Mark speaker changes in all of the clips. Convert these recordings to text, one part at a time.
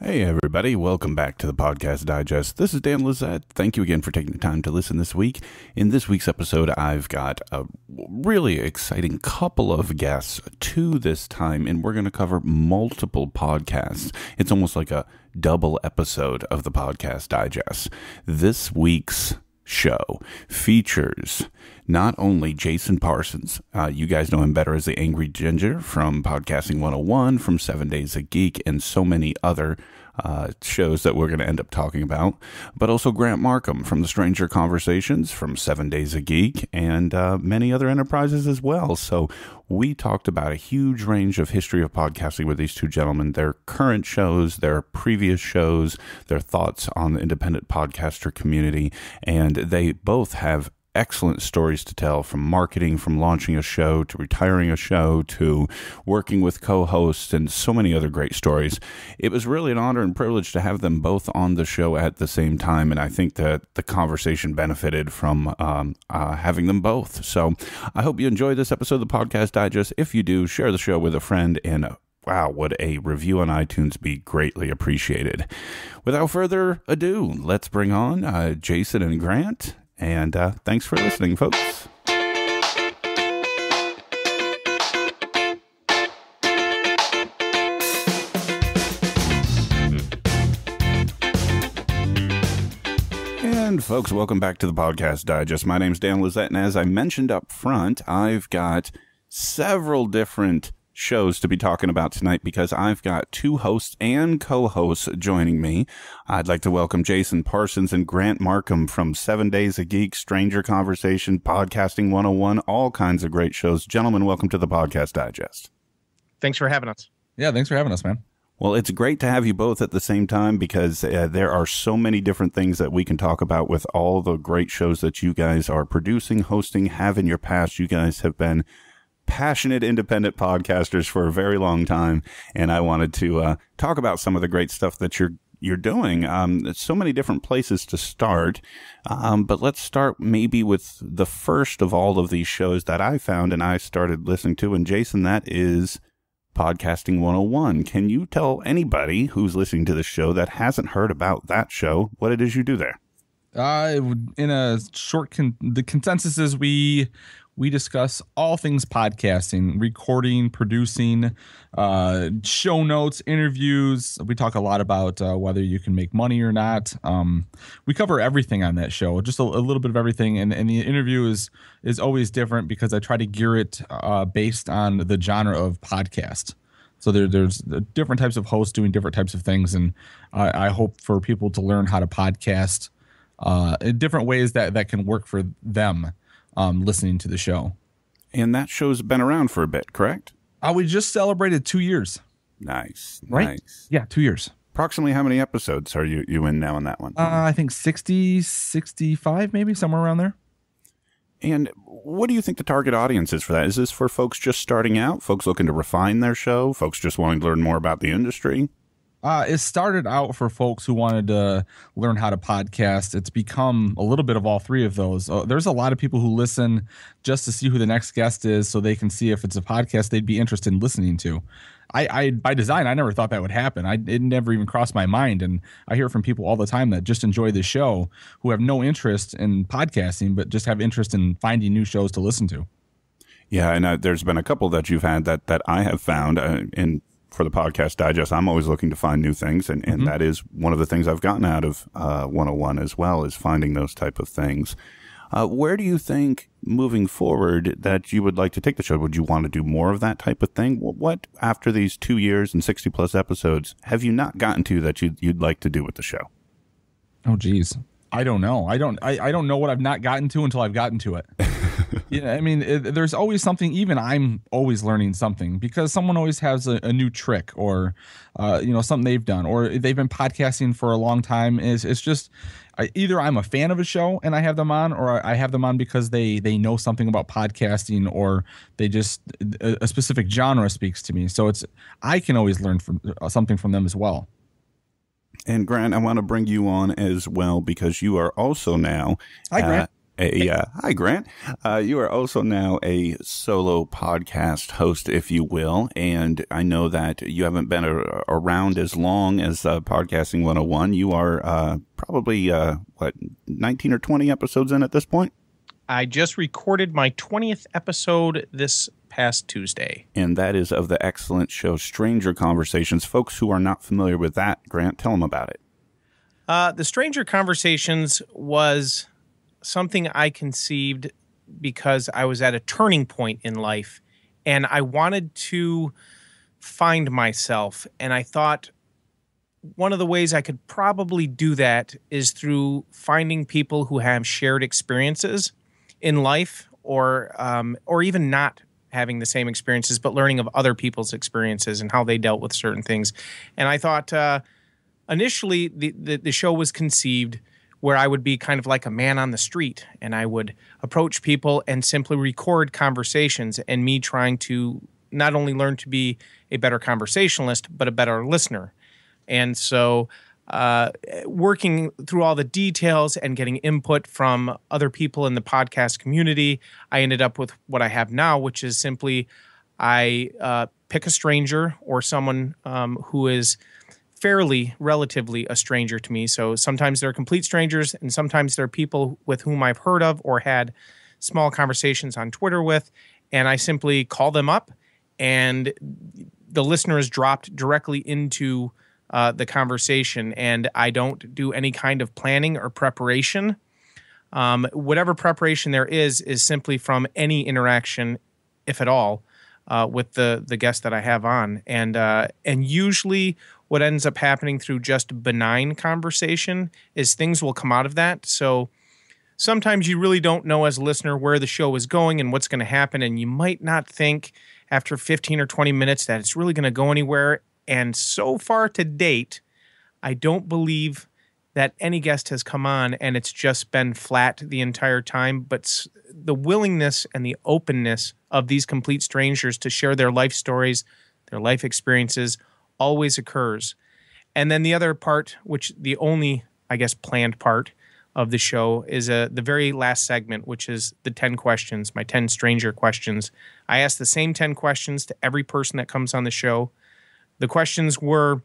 Speaker 1: Hey everybody, welcome back to the Podcast Digest. This is Dan Lizette. Thank you again for taking the time to listen this week. In this week's episode, I've got a really exciting couple of guests, two this time, and we're going to cover multiple podcasts. It's almost like a double episode of the Podcast Digest. This week's show features not only Jason Parsons, you guys know him better as the Angry Ginger from Podcasting 101, from 7 Days of Geek, and so many other shows that we're going to end up talking about, but also Grant Markham from the Stranger Conversations, from 7 Days of Geek, and many other enterprises as well. So we talked about a huge range of history of podcasting with these two gentlemen, their current shows, their previous shows, their thoughts on the independent podcaster community, and they both have excellent stories to tell, from marketing, from launching a show, to retiring a show, to working with co-hosts, and so many other great stories. It was really an honor and privilege to have them both on the show at the same time, and I think that the conversation benefited from having them both. So I hope you enjoy this episode of the Podcast Digest. If you do, share the show with a friend, and wow, would a review on iTunes be greatly appreciated. Without further ado, let's bring on Jason and Grant. And thanks for listening, folks. And folks, welcome back to the Podcast Digest. My name's Dan Lizette, and as I mentioned up front, I've got several different shows to be talking about tonight because I've got two hosts and co-hosts joining me. I'd like to welcome Jason Parsons and Grant Markham from 7 Days of Geek, Stranger Conversation, Podcasting 101, all kinds of great shows. Gentlemen, welcome to the Podcast Digest.
Speaker 2: Thanks for having us.
Speaker 3: Yeah, thanks for having us, man.
Speaker 1: Well, it's great to have you both at the same time because there are so many different things that we can talk about with all the great shows that you guys are producing, hosting, have in your past. You guys have been passionate independent podcasters for a very long time, and I wanted to talk about some of the great stuff that you're doing. There's so many different places to start, but let's start maybe with the first of all of these shows that I found and I started listening to, and Jason, that is Podcasting 101. Can you tell anybody who's listening to this show that hasn't heard about that show what it is you do there?
Speaker 3: In a short, the consensus is we discuss all things podcasting, recording, producing, show notes, interviews. We talk a lot about whether you can make money or not. We cover everything on that show, just a little bit of everything. And the interview is always different because I try to gear it based on the genre of podcast. So there's different types of hosts doing different types of things. And I hope for people to learn how to podcast in different ways that can work for them. Listening to the show.
Speaker 1: And that show's been around for a bit, correct?
Speaker 3: We just celebrated 2 years.
Speaker 1: Nice.
Speaker 3: Right?
Speaker 1: Nice.
Speaker 3: Yeah, 2 years.
Speaker 1: Approximately how many episodes are you in now on that one?
Speaker 3: I think 60, 65, maybe, somewhere around there.
Speaker 1: And what do you think the target audience is for that? Is this for folks just starting out, folks looking to refine their show, folks just wanting to learn more about the industry?
Speaker 3: It started out for folks who wanted to learn how to podcast. It's become a little bit of all three of those. There's a lot of people who listen just to see who the next guest is so they can see if it's a podcast they'd be interested in listening to. I by design, I never thought that would happen. It never even crossed my mind. And I hear from people all the time that just enjoy the show who have no interest in podcasting, but just have interest in finding new shows to listen to.
Speaker 1: Yeah, and there's been a couple that you've had that I have found for the Podcast Digest. I'm always looking to find new things, and that is one of the things I've gotten out of 101 as well, is finding those type of things. Where do you think, moving forward, that you would like to take the show? Would you want to do more of that type of thing? What, after these 2 years and 60-plus episodes, have you not gotten to that you'd like to do with the show?
Speaker 3: Oh, geez. I don't know. I don't know what I've not gotten to until I've gotten to it. Yeah, I mean, there's always something. Even I'm always learning something because someone always has a new trick or, something they've done, or they've been podcasting for a long time. It's just either I'm a fan of a show and I have them on, or I have them on because they know something about podcasting, or they just a specific genre speaks to me. So I can always learn from something from them as well.
Speaker 1: And Grant, I want to bring you on as well because you are also now.
Speaker 3: Hi, Grant.
Speaker 1: Hi, Grant. You are also now a solo podcast host, if you will, and I know that you haven't been around as long as Podcasting 101. You are probably, 19 or 20 episodes in at this point?
Speaker 2: I just recorded my 20th episode this past Tuesday.
Speaker 1: And that is of the excellent show Stranger Conversations. Folks who are not familiar with that, Grant, tell them about it.
Speaker 2: The Stranger Conversations was something I conceived because I was at a turning point in life and I wanted to find myself. And I thought one of the ways I could probably do that is through finding people who have shared experiences in life or even not having the same experiences, but learning of other people's experiences and how they dealt with certain things. And I thought initially the show was conceived where I would be kind of like a man on the street and I would approach people and simply record conversations and me trying to not only learn to be a better conversationalist, but a better listener. And so working through all the details and getting input from other people in the podcast community, I ended up with what I have now, which is simply I pick a stranger or someone who is relatively a stranger to me. So sometimes they're complete strangers and sometimes they're people with whom I've heard of or had small conversations on Twitter with. And I simply call them up and the listener is dropped directly into the conversation. And I don't do any kind of planning or preparation. Whatever preparation there is simply from any interaction, if at all, with the guest that I have on. And usually what ends up happening through just benign conversation is things will come out of that. So sometimes you really don't know as a listener where the show is going and what's going to happen. And you might not think after 15 or 20 minutes that it's really going to go anywhere. And so far to date, I don't believe that any guest has come on and it's just been flat the entire time. But the willingness and the openness of these complete strangers to share their life stories, their life experiences, always occurs. And then the other part, which the only, I guess, planned part of the show is the very last segment, which is the 10 questions, my 10 stranger questions. I ask the same 10 questions to every person that comes on the show. The questions were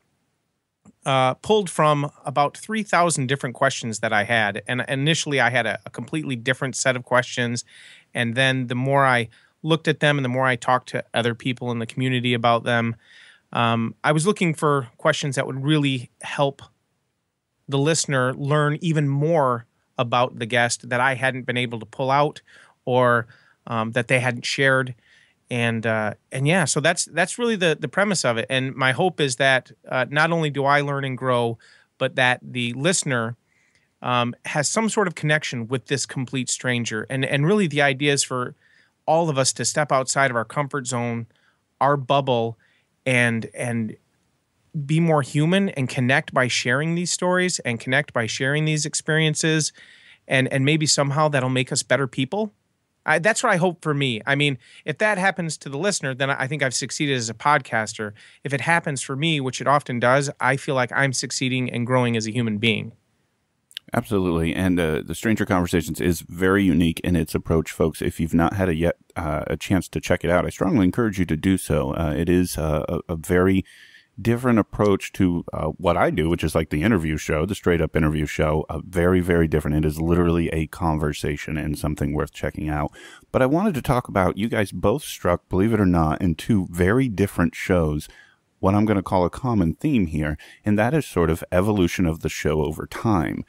Speaker 2: pulled from about 3,000 different questions that I had. And initially I had a completely different set of questions. And then the more I looked at them and the more I talked to other people in the community about them, I was looking for questions that would really help the listener learn even more about the guest that I hadn't been able to pull out or that they hadn't shared. And yeah, so that's really the premise of it. And my hope is that not only do I learn and grow, but that the listener has some sort of connection with this complete stranger. And really the idea is for all of us to step outside of our comfort zone, our bubble, and be more human and connect by sharing these stories and connect by sharing these experiences. And maybe somehow that'll make us better people. That's what I hope for me. I mean, if that happens to the listener, then I think I've succeeded as a podcaster. If it happens for me, which it often does, I feel like I'm succeeding and growing as a human being.
Speaker 1: Absolutely. And the Stranger Conversations is very unique in its approach, folks. If you've not had a chance to check it out, I strongly encourage you to do so. It is a very different approach to what I do, which is like the interview show, the straight up interview show. Very, very different. It is literally a conversation and something worth checking out. But I wanted to talk about, you guys both struck, believe it or not, in two very different shows, what I'm going to call a common theme here, and that is sort of evolution of the show over time.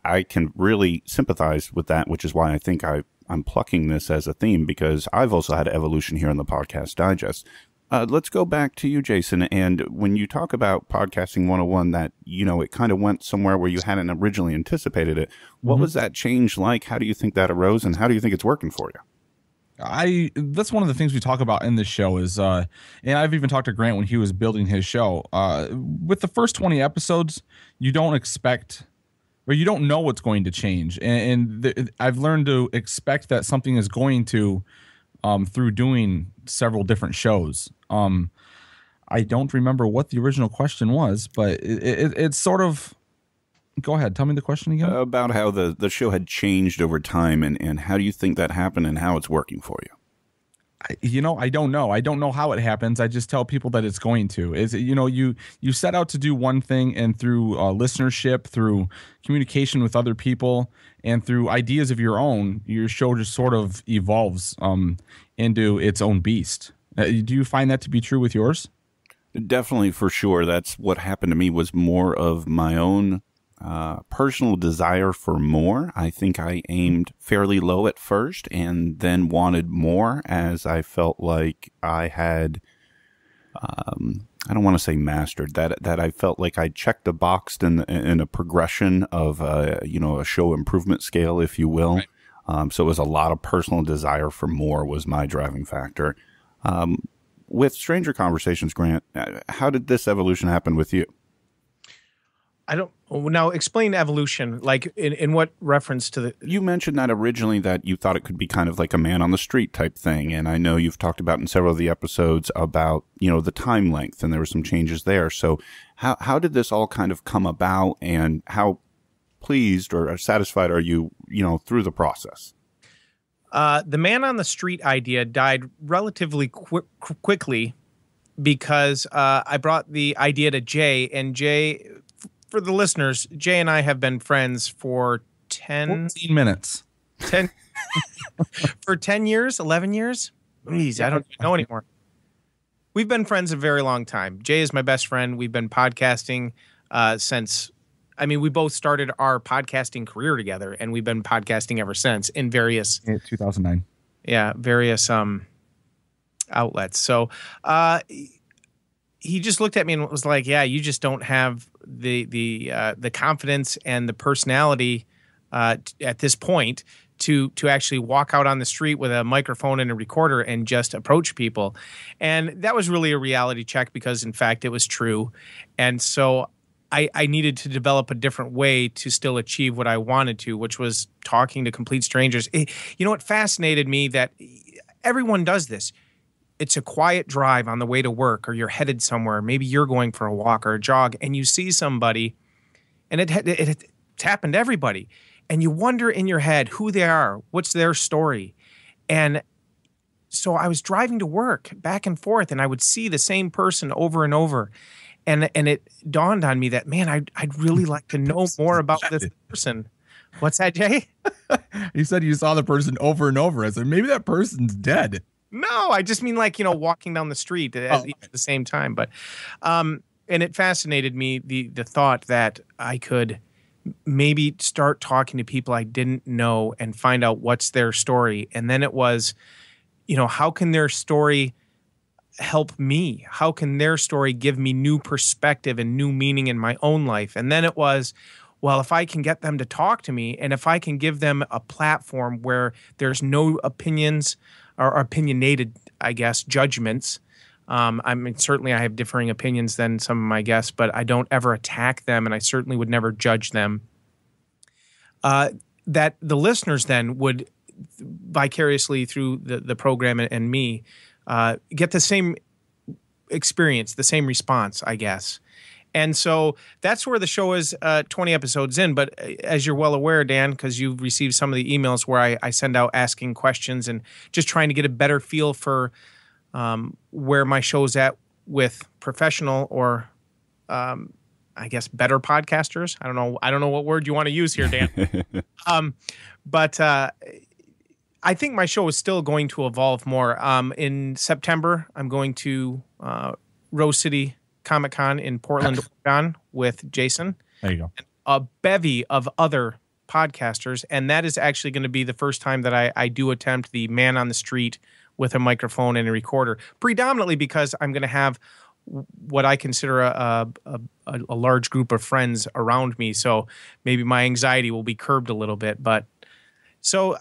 Speaker 1: I can really sympathize with that, which is why I think I'm plucking this as a theme, because I've also had evolution here in the Podcast Digest. Let's go back to you, Jason. And when you talk about Podcasting 101, that, you know, it kind of went somewhere where you hadn't originally anticipated it. What was that change like? How do you think that arose? And how do you think it's working for you?
Speaker 3: That's one of the things we talk about in this show is, and I've even talked to Grant when he was building his show. With the first 20 episodes, you don't expect, or you don't know what's going to change. And I've learned to expect that something is going to, through doing several different shows. I don't remember what the original question was, but it's sort of, Go ahead. Tell me the question again.
Speaker 1: About how the show had changed over time, and how do you think that happened and how it's working for you?
Speaker 3: I don't know. I don't know how it happens. I just tell people that it's going to. You set out to do one thing, and through listenership, through communication with other people, and through ideas of your own, your show just sort of evolves into its own beast. Do you find that to be true with yours?
Speaker 1: Definitely, for sure. That's what happened to me, was more of my own personal desire for more. I think I aimed fairly low at first and then wanted more, as I felt like I had, I don't want to say mastered, that I felt like I checked a box in a progression of, a show improvement scale, if you will. Right. So it was a lot of personal desire for more was my driving factor. With Stranger Conversations, Grant, how did this evolution happen with you?
Speaker 2: Now explain evolution, like in what reference to the...
Speaker 1: You mentioned that originally that you thought it could be kind of like a man on the street type thing. And I know you've talked about in several of the episodes about, the time length, and there were some changes there. So how did this all kind of come about, and how pleased or satisfied are you, through the process?
Speaker 2: The man on the street idea died relatively quickly because I brought the idea to Jay, and Jay... For the listeners, Jay and I have been friends for 14
Speaker 3: minutes.
Speaker 2: 10 for 10 years, 11 years? Jeez, I don't know anymore. We've been friends a very long time. Jay is my best friend. We've been podcasting since, we both started our podcasting career together, and we've been podcasting ever since in various...
Speaker 3: 2009.
Speaker 2: Yeah, various outlets. So he just looked at me and was like, yeah, you just don't have the confidence and the personality at this point to actually walk out on the street with a microphone and a recorder and just approach people. And that was really a reality check, because in fact it was true. And so I needed to develop a different way to still achieve what I wanted to, which was talking to complete strangers. It fascinated me that everyone does this. It's a quiet drive on the way to work, or you're headed somewhere. Maybe you're going for a walk or a jog, and you see somebody, and it's happened to everybody. And you wonder in your head who they are, what's their story. And so I was driving to work back and forth, and I would see the same person over and over. And it dawned on me that, man, I'd really like to know more about this person. What's that, Jay?
Speaker 3: You said you saw the person over and over. I said, maybe that person's dead.
Speaker 2: No, I just mean walking down the street at the same time. But, and it fascinated me, the thought that I could maybe start talking to people I didn't know and find out what's their story. And then it was, how can their story help me? How can their story give me new perspective and new meaning in my own life? And then it was, well, if I can get them to talk to me, and if I can give them a platform where there's no opinions or opinionated, I guess, judgments. Certainly I have differing opinions than some of my guests, but I don't ever attack them, and I certainly would never judge them. That the listeners then would vicariously through the program and me get the same experience, the same response, I guess. And so that's where the show is 20 episodes in. But as you're well aware, Dan, because you've received some of the emails where I send out asking questions and just trying to get a better feel for where my show's at with professional or I guess better podcasters. I don't know what word you want to use here, Dan. But I think my show is still going to evolve more. In September, I'm going to Rose City Comic-Con in Portland, Oregon with Jason.
Speaker 3: There you go.
Speaker 2: And a bevy of other podcasters. And that is actually going to be the first time that I do attempt the man on the street with a microphone and a recorder, predominantly because I'm going to have what I consider a large group of friends around me. So maybe my anxiety will be curbed a little bit. But so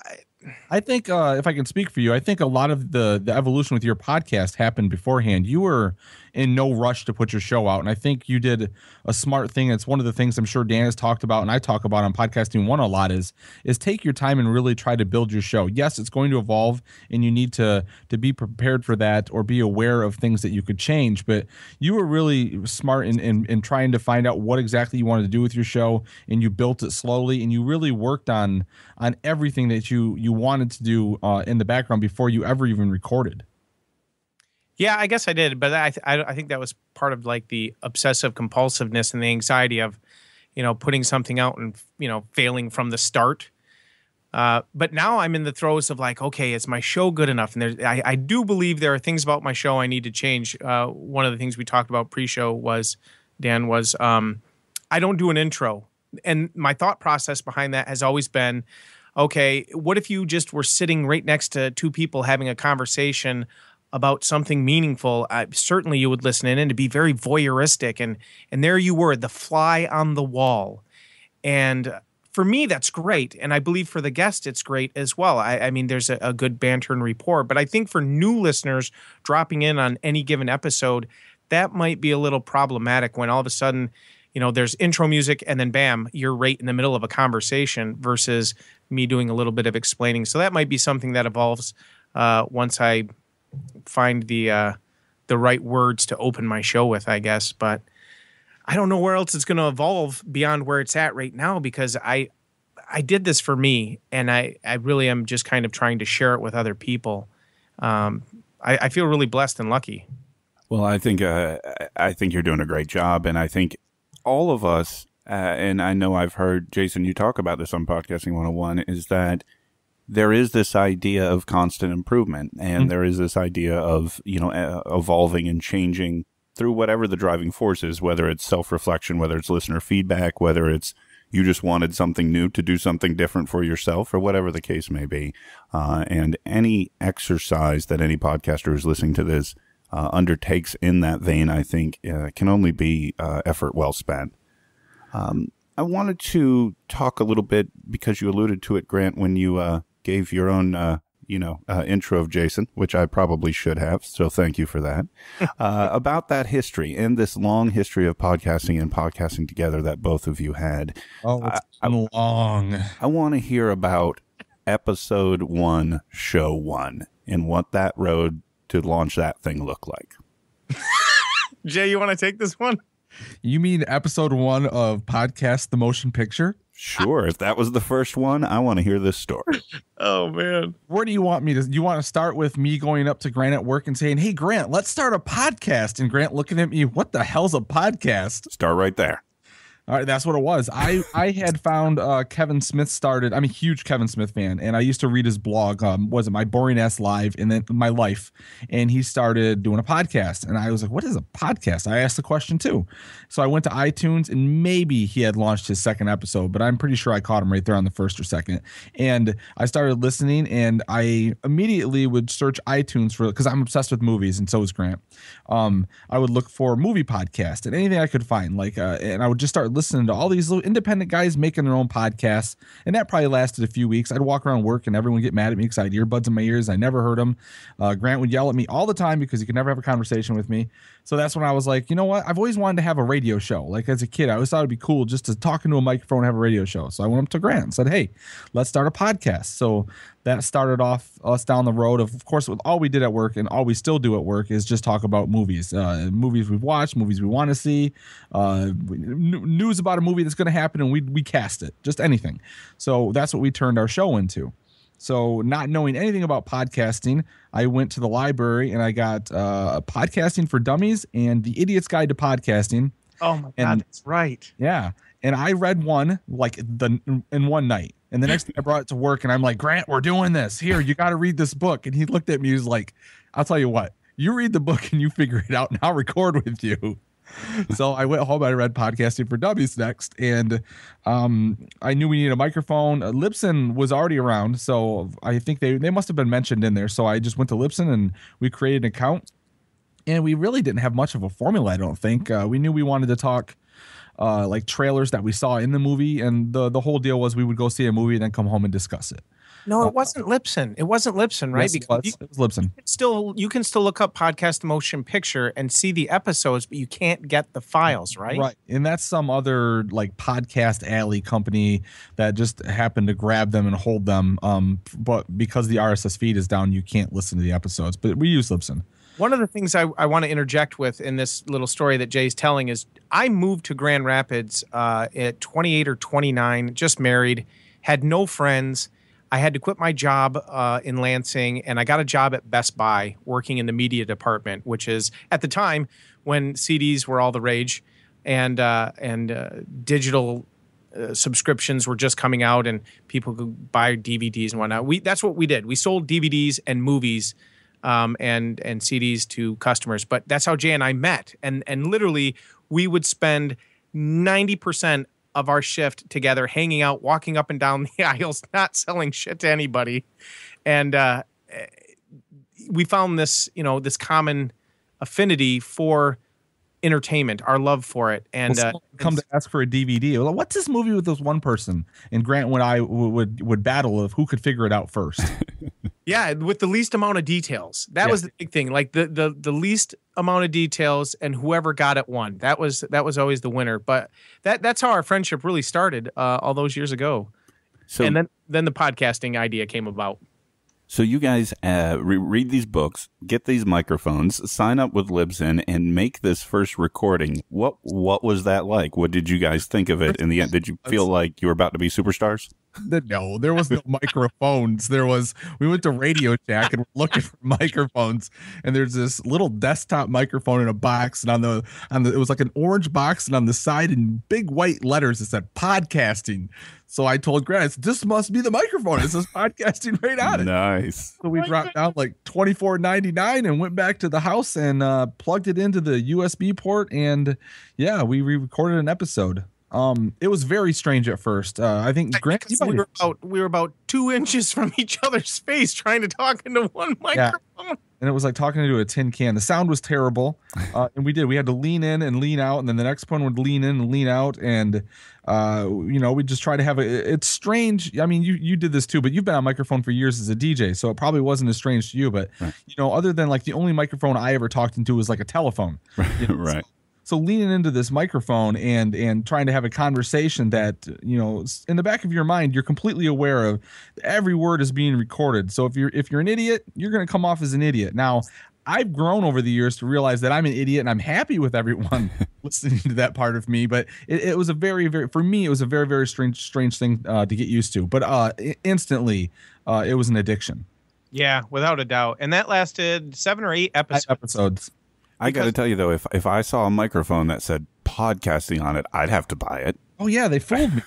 Speaker 3: I think if I can speak for you, I think a lot of the evolution with your podcast happened beforehand. You were in no rush to put your show out. And I think you did a smart thing. It's one of the things I'm sure Dan has talked about and I talk about on Podcasting One a lot is take your time and really try to build your show. Yes, it's going to evolve and you need to be prepared for that or be aware of things that you could change. But you were really smart in trying to find out what exactly you wanted to do with your show, and you built it slowly, and you really worked on everything that you wanted to do in the background before you ever even recorded.
Speaker 2: Yeah, I guess I did, but I think that was part of like the obsessive compulsiveness and the anxiety of, putting something out and, failing from the start. But now I'm in the throes of like, okay, is my show good enough? And I do believe there are things about my show I need to change. One of the things we talked about pre-show was I don't do an intro. And my thought process behind that has always been, okay, what if you just were sitting right next to two people having a conversation about something meaningful? Certainly you would listen in and to be very voyeuristic. And there you were, the fly on the wall. And for me, that's great. And I believe for the guest, it's great as well. I mean, there's a good banter and rapport. But I think for new listeners dropping in on any given episode, that might be a little problematic when all of a sudden, there's intro music and then bam, you're right in the middle of a conversation versus me doing a little bit of explaining. So that might be something that evolves once I find the right words to open my show with, I guess. But I don't know where else it's going to evolve beyond where it's at right now, because I did this for me, and I really am just kind of trying to share it with other people. I feel really blessed and lucky.
Speaker 1: Well, I think you're doing a great job, and I think all of us, and I know I've heard, Jason, you talk about this on Podcasting 101, is that there is this idea of constant improvement, and there is this idea of, evolving and changing through whatever the driving force is, whether it's self-reflection, whether it's listener feedback, whether it's you just wanted something new to do something different for yourself, or whatever the case may be. And any exercise that any podcaster who's listening to this undertakes in that vein, I think, can only be effort well spent. I wanted to talk a little bit, because you alluded to it, Grant, when you gave your own intro of Jason, which I probably should have, so thank you for that, about that history and this long history of podcasting and podcasting together that both of you had.
Speaker 3: Oh, it's long.
Speaker 1: I want to hear about episode 1, show 1, and what that road to launch that thing looked like.
Speaker 2: Jay, you want to take this one?
Speaker 3: You mean episode 1 of Podcast the Motion Picture?
Speaker 1: Sure. If that was the first one, I want to hear this story.
Speaker 2: Oh, man.
Speaker 3: Where do you want me to? You want to start with me going up to Grant at work and saying, hey, Grant, let's start a podcast. And Grant looking at me, what the hell's a podcast?
Speaker 1: Start right there.
Speaker 3: All right, that's what it was. I had found Kevin Smith started. I'm a huge Kevin Smith fan, and I used to read his blog. Was it My Boring Ass Live and then My Life? And he started doing a podcast, and I was like, "What is a podcast?" I asked the question too. So I went to iTunes, and maybe he had launched his second episode, but I'm pretty sure I caught him right there on the first or second. And I started listening, and I immediately would search iTunes for, because I'm obsessed with movies, and so is Grant. I would look for movie podcast and anything I could find, and I would just start listening to all these little independent guys making their own podcasts, and that probably lasted a few weeks. I'd walk around work and everyone would get mad at me because I had earbuds in my ears. I never heard them. Grant would yell at me all the time because he could never have a conversation with me. So that's when I was like, you know what? I've always wanted to have a radio show. Like as a kid, I always thought it'd be cool just to talk into a microphone and have a radio show. So I went up to Grant and said, hey, let's start a podcast. So that started off us down the road of course, with all we did at work and all we still do at work is just talk about movies, movies we've watched, movies we want to see, news about a movie that's going to happen, and we cast it, just anything. So that's what we turned our show into. So not knowing anything about podcasting, I went to the library and I got Podcasting for Dummies and The Idiot's Guide to Podcasting.
Speaker 2: Oh my God, that's right.
Speaker 3: Yeah. And I read one in one night. And the next day I brought it to work and I'm like, Grant, we're doing this. Here, you got to read this book. And he looked at me, he was like, I'll tell you what, you read the book and you figure it out and I'll record with you. So I went home, I read Podcasting for Dummies next. And I knew we needed a microphone. Libsyn was already around. So I think they must have been mentioned in there. So I just went to Libsyn and we created an account. And we really didn't have much of a formula, I don't think. We knew we wanted to talk like trailers that we saw in the movie, and the whole deal was we would go see a movie and then come home and discuss it.
Speaker 2: No, it wasn't Libsyn. It wasn't Libsyn, right?
Speaker 3: Yes, it was Libsyn.
Speaker 2: You can still look up Podcast Motion Picture and see the episodes, but you can't get the files, right?
Speaker 3: Right. And that's some other like podcast alley company that just happened to grab them and hold them. But because the RSS feed is down, you can't listen to the episodes. But we use Libsyn.
Speaker 2: One of the things I want to interject with in this little story that Jay's telling is I moved to Grand Rapids at 28 or 29, just married, had no friends. I had to quit my job in Lansing, and I got a job at Best Buy working in the media department, which is at the time when CDs were all the rage and digital subscriptions were just coming out and people could buy DVDs and whatnot. That's what we did. We sold DVDs and movies and CDs to customers. But that's how Jay and I met. And literally, we would spend 90% of our shift together, hanging out, walking up and down the aisles, not selling shit to anybody. And we found this, this common affinity for entertainment, our love for it. And
Speaker 3: come to ask for a DVD. Well, what's this movie with this one person? And Grant and I would battle of who could figure it out first.
Speaker 2: Yeah, with the least amount of details. That was the big thing. Like the least amount of details, and whoever got it won. That was always the winner. But that's how our friendship really started all those years ago. So, and then the podcasting idea came about.
Speaker 1: So you guys read these books, get these microphones, sign up with Libsyn, and make this first recording. What was that like? What did you guys think of it in the end? Did you feel like you were about to be superstars?
Speaker 3: No, there was no microphones. We went to Radio Shack and we're looking for microphones, and there's this little desktop microphone in a box, and it was like an orange box, and on the side in big white letters it said podcasting. So I told Grant, this must be the microphone. It says podcasting right on it.
Speaker 1: Nice.
Speaker 3: So we dropped down like $24.99 and went back to the house and plugged it into the USB port, and we recorded an episode. It was very strange at first. I think Grant,
Speaker 2: we were about 2 inches from each other's face trying to talk into one microphone.
Speaker 3: Yeah. And it was like talking into a tin can. The sound was terrible. And we had to lean in and lean out, and then the next one would lean in and lean out, and we just try to have it's strange. I mean, you did this too, but you've been on microphone for years as a DJ, so it probably wasn't as strange to you, but right. Other than like the only microphone I ever talked into was like a telephone.
Speaker 1: Right.
Speaker 3: So leaning into this microphone and trying to have a conversation that, in the back of your mind, you're completely aware of every word is being recorded. So if you're an idiot, you're going to come off as an idiot. Now, I've grown over the years to realize that I'm an idiot, and I'm happy with everyone listening to that part of me. But it was a very, very, for me, it was a very, very strange thing to get used to. But instantly, it was an addiction.
Speaker 2: Yeah, without a doubt. And that lasted 7 or 8 episodes.
Speaker 1: I got to tell you, though, if I saw a microphone that said podcasting on it, I'd have to buy it.
Speaker 3: Oh, yeah, they fooled me.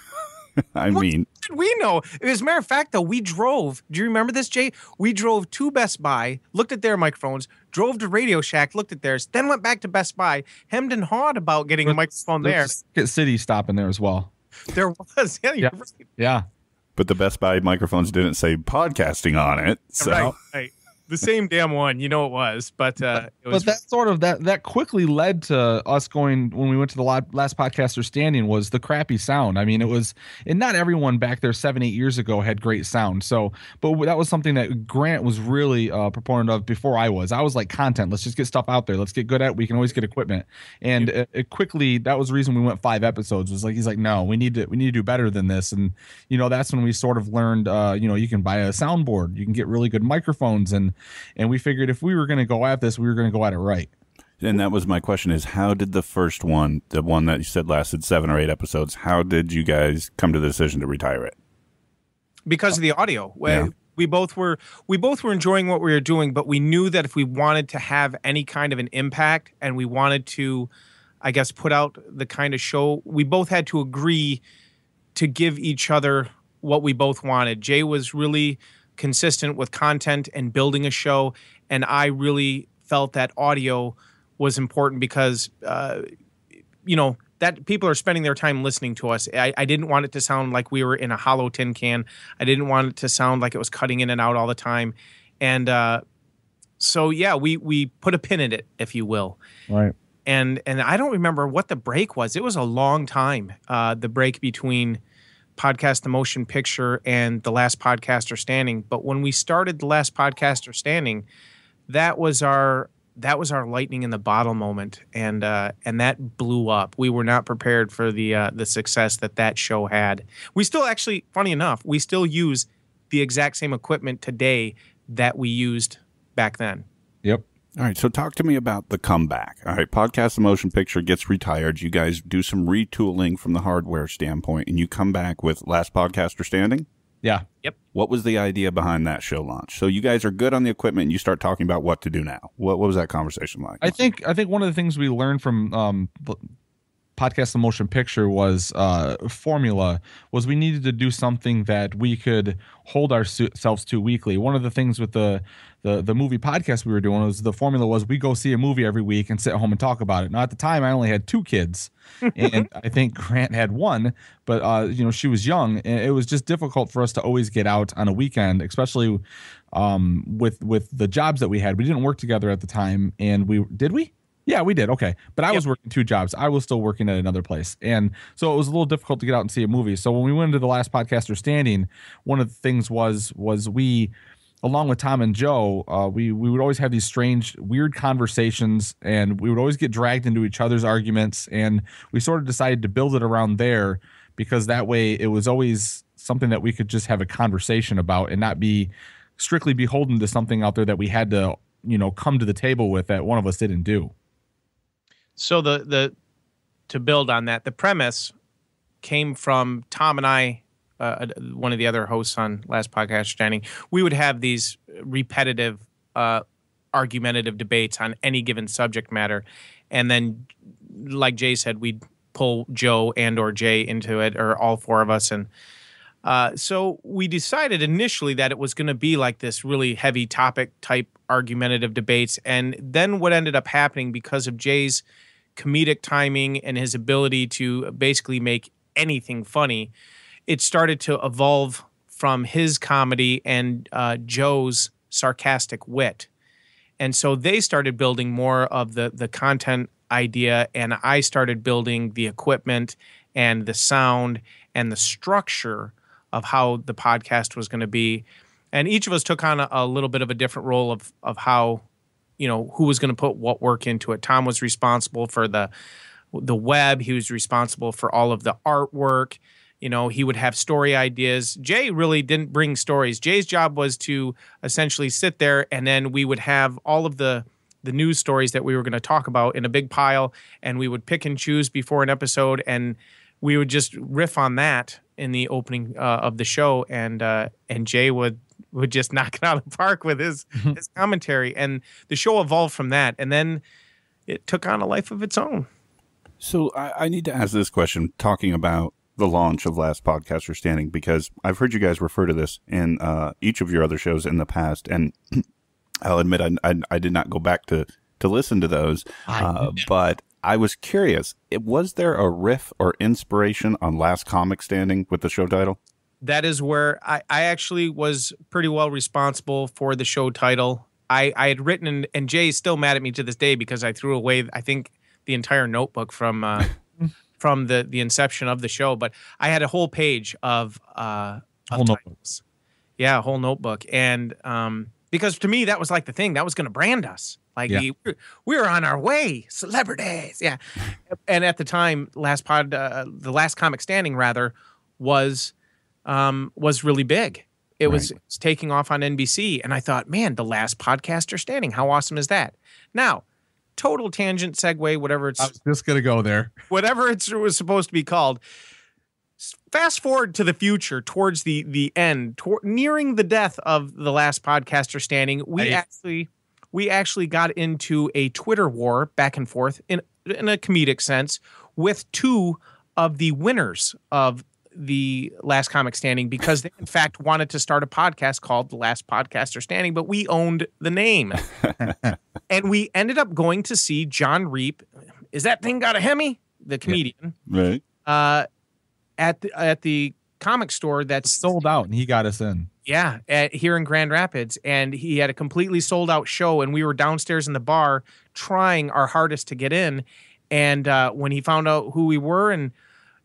Speaker 1: I mean,
Speaker 2: what did we know? As a matter of fact, though, we drove. Do you remember this, Jay? We drove to Best Buy, looked at their microphones, drove to Radio Shack, looked at theirs, then went back to Best Buy, hemmed and hawed about getting a microphone there.
Speaker 3: Get City stopping there as well.
Speaker 2: There was. Yeah, you're right.
Speaker 3: Yeah.
Speaker 1: But the Best Buy microphones didn't say podcasting on it. So.
Speaker 2: Right. The same damn one, it was, but it was.
Speaker 3: But that sort of that quickly led to us going when we went to the last podcaster standing was the crappy sound. I mean, and not everyone back there 7-8 years ago had great sound. So, but that was something that Grant was really a proponent of before I was. I was like, content. Let's just get stuff out there. Let's get good at it. We can always get equipment. And it quickly, that was the reason we went 5 episodes. Was like he's like, no, we need to do better than this. And that's when we sort of learned. You can buy a soundboard. You can get really good microphones and we figured if we were going to go at this, we were going to go at it right.
Speaker 1: And that was my question is, how did the first one, the one that you said lasted 7 or 8 episodes, how did you guys come to the decision to retire it?
Speaker 2: Because of the audio. Yeah. We both were enjoying what we were doing, but we knew that if we wanted to have any kind of an impact and we wanted to, I guess, put out the kind of show, we both had to agree to give each other what we both wanted. Jay was really consistent with content and building a show, and I really felt that audio was important because that people are spending their time listening to us. I didn't want it to sound like we were in a hollow tin can. I didn't want it to sound like it was cutting in and out all the time. And we put a pin in it, if you will.
Speaker 3: Right.
Speaker 2: And I don't remember what the break was. It was a long time, the break between Podcast the Motion Picture and The Last Podcaster Standing. But when we started The Last Podcaster Standing, that was our lightning in the bottle moment, and that blew up. We were not prepared for the success that show had. We still actually, funny enough, we still use the exact same equipment today that we used back then.
Speaker 3: Yep.
Speaker 1: All right, so talk to me about the comeback. All right, Podcast the Motion Picture gets retired. You guys do some retooling from the hardware standpoint, and you come back with Last Podcaster Standing?
Speaker 3: Yeah.
Speaker 2: Yep.
Speaker 1: What was the idea behind that show launch? So you guys are good on the equipment, and you start talking about what to do now. What was that conversation like?
Speaker 3: I think one of the things we learned from Podcast the Motion Picture was formula was we needed to do something that we could hold ourselves to weekly. One of the things with the movie podcast we were doing was the formula was we go see a movie every week and sit home and talk about it. Now at the time I only had 2 kids, and I think Grant had 1, but she was young, and it was just difficult for us to always get out on a weekend, especially with the jobs that we had. We didn't work together at the time, and did we? Yeah, we did. Okay. But I was working 2 jobs. I was still working at another place. And so it was a little difficult to get out and see a movie. So when we went into The Last Podcaster Standing, one of the things was we, along with Tom and Joe, we would always have these strange, weird conversations, and we would always get dragged into each other's arguments. And we sort of decided to build it around there, because that way it was always something that we could just have a conversation about and not be strictly beholden to something out there that we had to, come to the table with that one of us didn't do.
Speaker 2: So to build on that, the premise came from Tom and I, one of the other hosts on Last Podcast Standing. We would have these repetitive, argumentative debates on any given subject matter, and then, like Jay said, we'd pull Joe and or Jay into it, or all 4 of us, and so we decided initially that it was going to be like this really heavy topic type argumentative debates, and then what ended up happening, because of Jay's comedic timing and his ability to basically make anything funny, it started to evolve from his comedy and Joe's sarcastic wit. And so they started building more of the content idea, and I started building the equipment and the sound and the structure of how the podcast was going to be. And each of us took on a little bit of a different role of how, who was going to put what work into it. Tom was responsible for the web. He was responsible for all of the artwork. He would have story ideas. Jay really didn't bring stories. Jay's job was to essentially sit there, and then we would have all of the news stories that we were going to talk about in a big pile, and we would pick and choose before an episode, and we would just riff on that in the opening of the show, and Jay would just knock it out of the park with his commentary, and the show evolved from that, and then it took on a life of its own.
Speaker 1: So I need to ask this question, talking about the launch of Last Podcaster Standing, because I've heard you guys refer to this in each of your other shows in the past, and I'll admit I did not go back to listen to those, but I was curious, was there a riff or inspiration on Last Comic Standing with the show title?
Speaker 2: That is where I actually was pretty well responsible for the show title. I had written, and Jay's still mad at me to this day because I threw away, I think, the entire notebook from the inception of the show. But I had a whole page of titles. Yeah, a whole notebook. And because to me, that was like the thing. That was going to brand us. Like, we were on our way, celebrities. Yeah. And at the time, the Last Comic Standing, rather, was really big. It was taking off on NBC. And I thought, man, The Last Podcaster Standing. How awesome is that? Now, total tangent, segue, whatever it's...
Speaker 3: I was just going to go there.
Speaker 2: Whatever it was supposed to be called. Fast forward to the future, towards the end, nearing the death of The Last Podcaster Standing, we actually got into a Twitter war back and forth in a comedic sense with 2 of the winners of the Last Comic Standing, because they in fact wanted to start a podcast called The Last Podcaster Standing, but we owned the name. And we ended up going to see John Reap. Is that thing got a Hemi? The comedian.
Speaker 1: Right.
Speaker 2: At the comic store that's
Speaker 3: sold out, and he got us in.
Speaker 2: Yeah, here in Grand Rapids, and he had a completely sold out show, and we were downstairs in the bar trying our hardest to get in. And when he found out who we were, and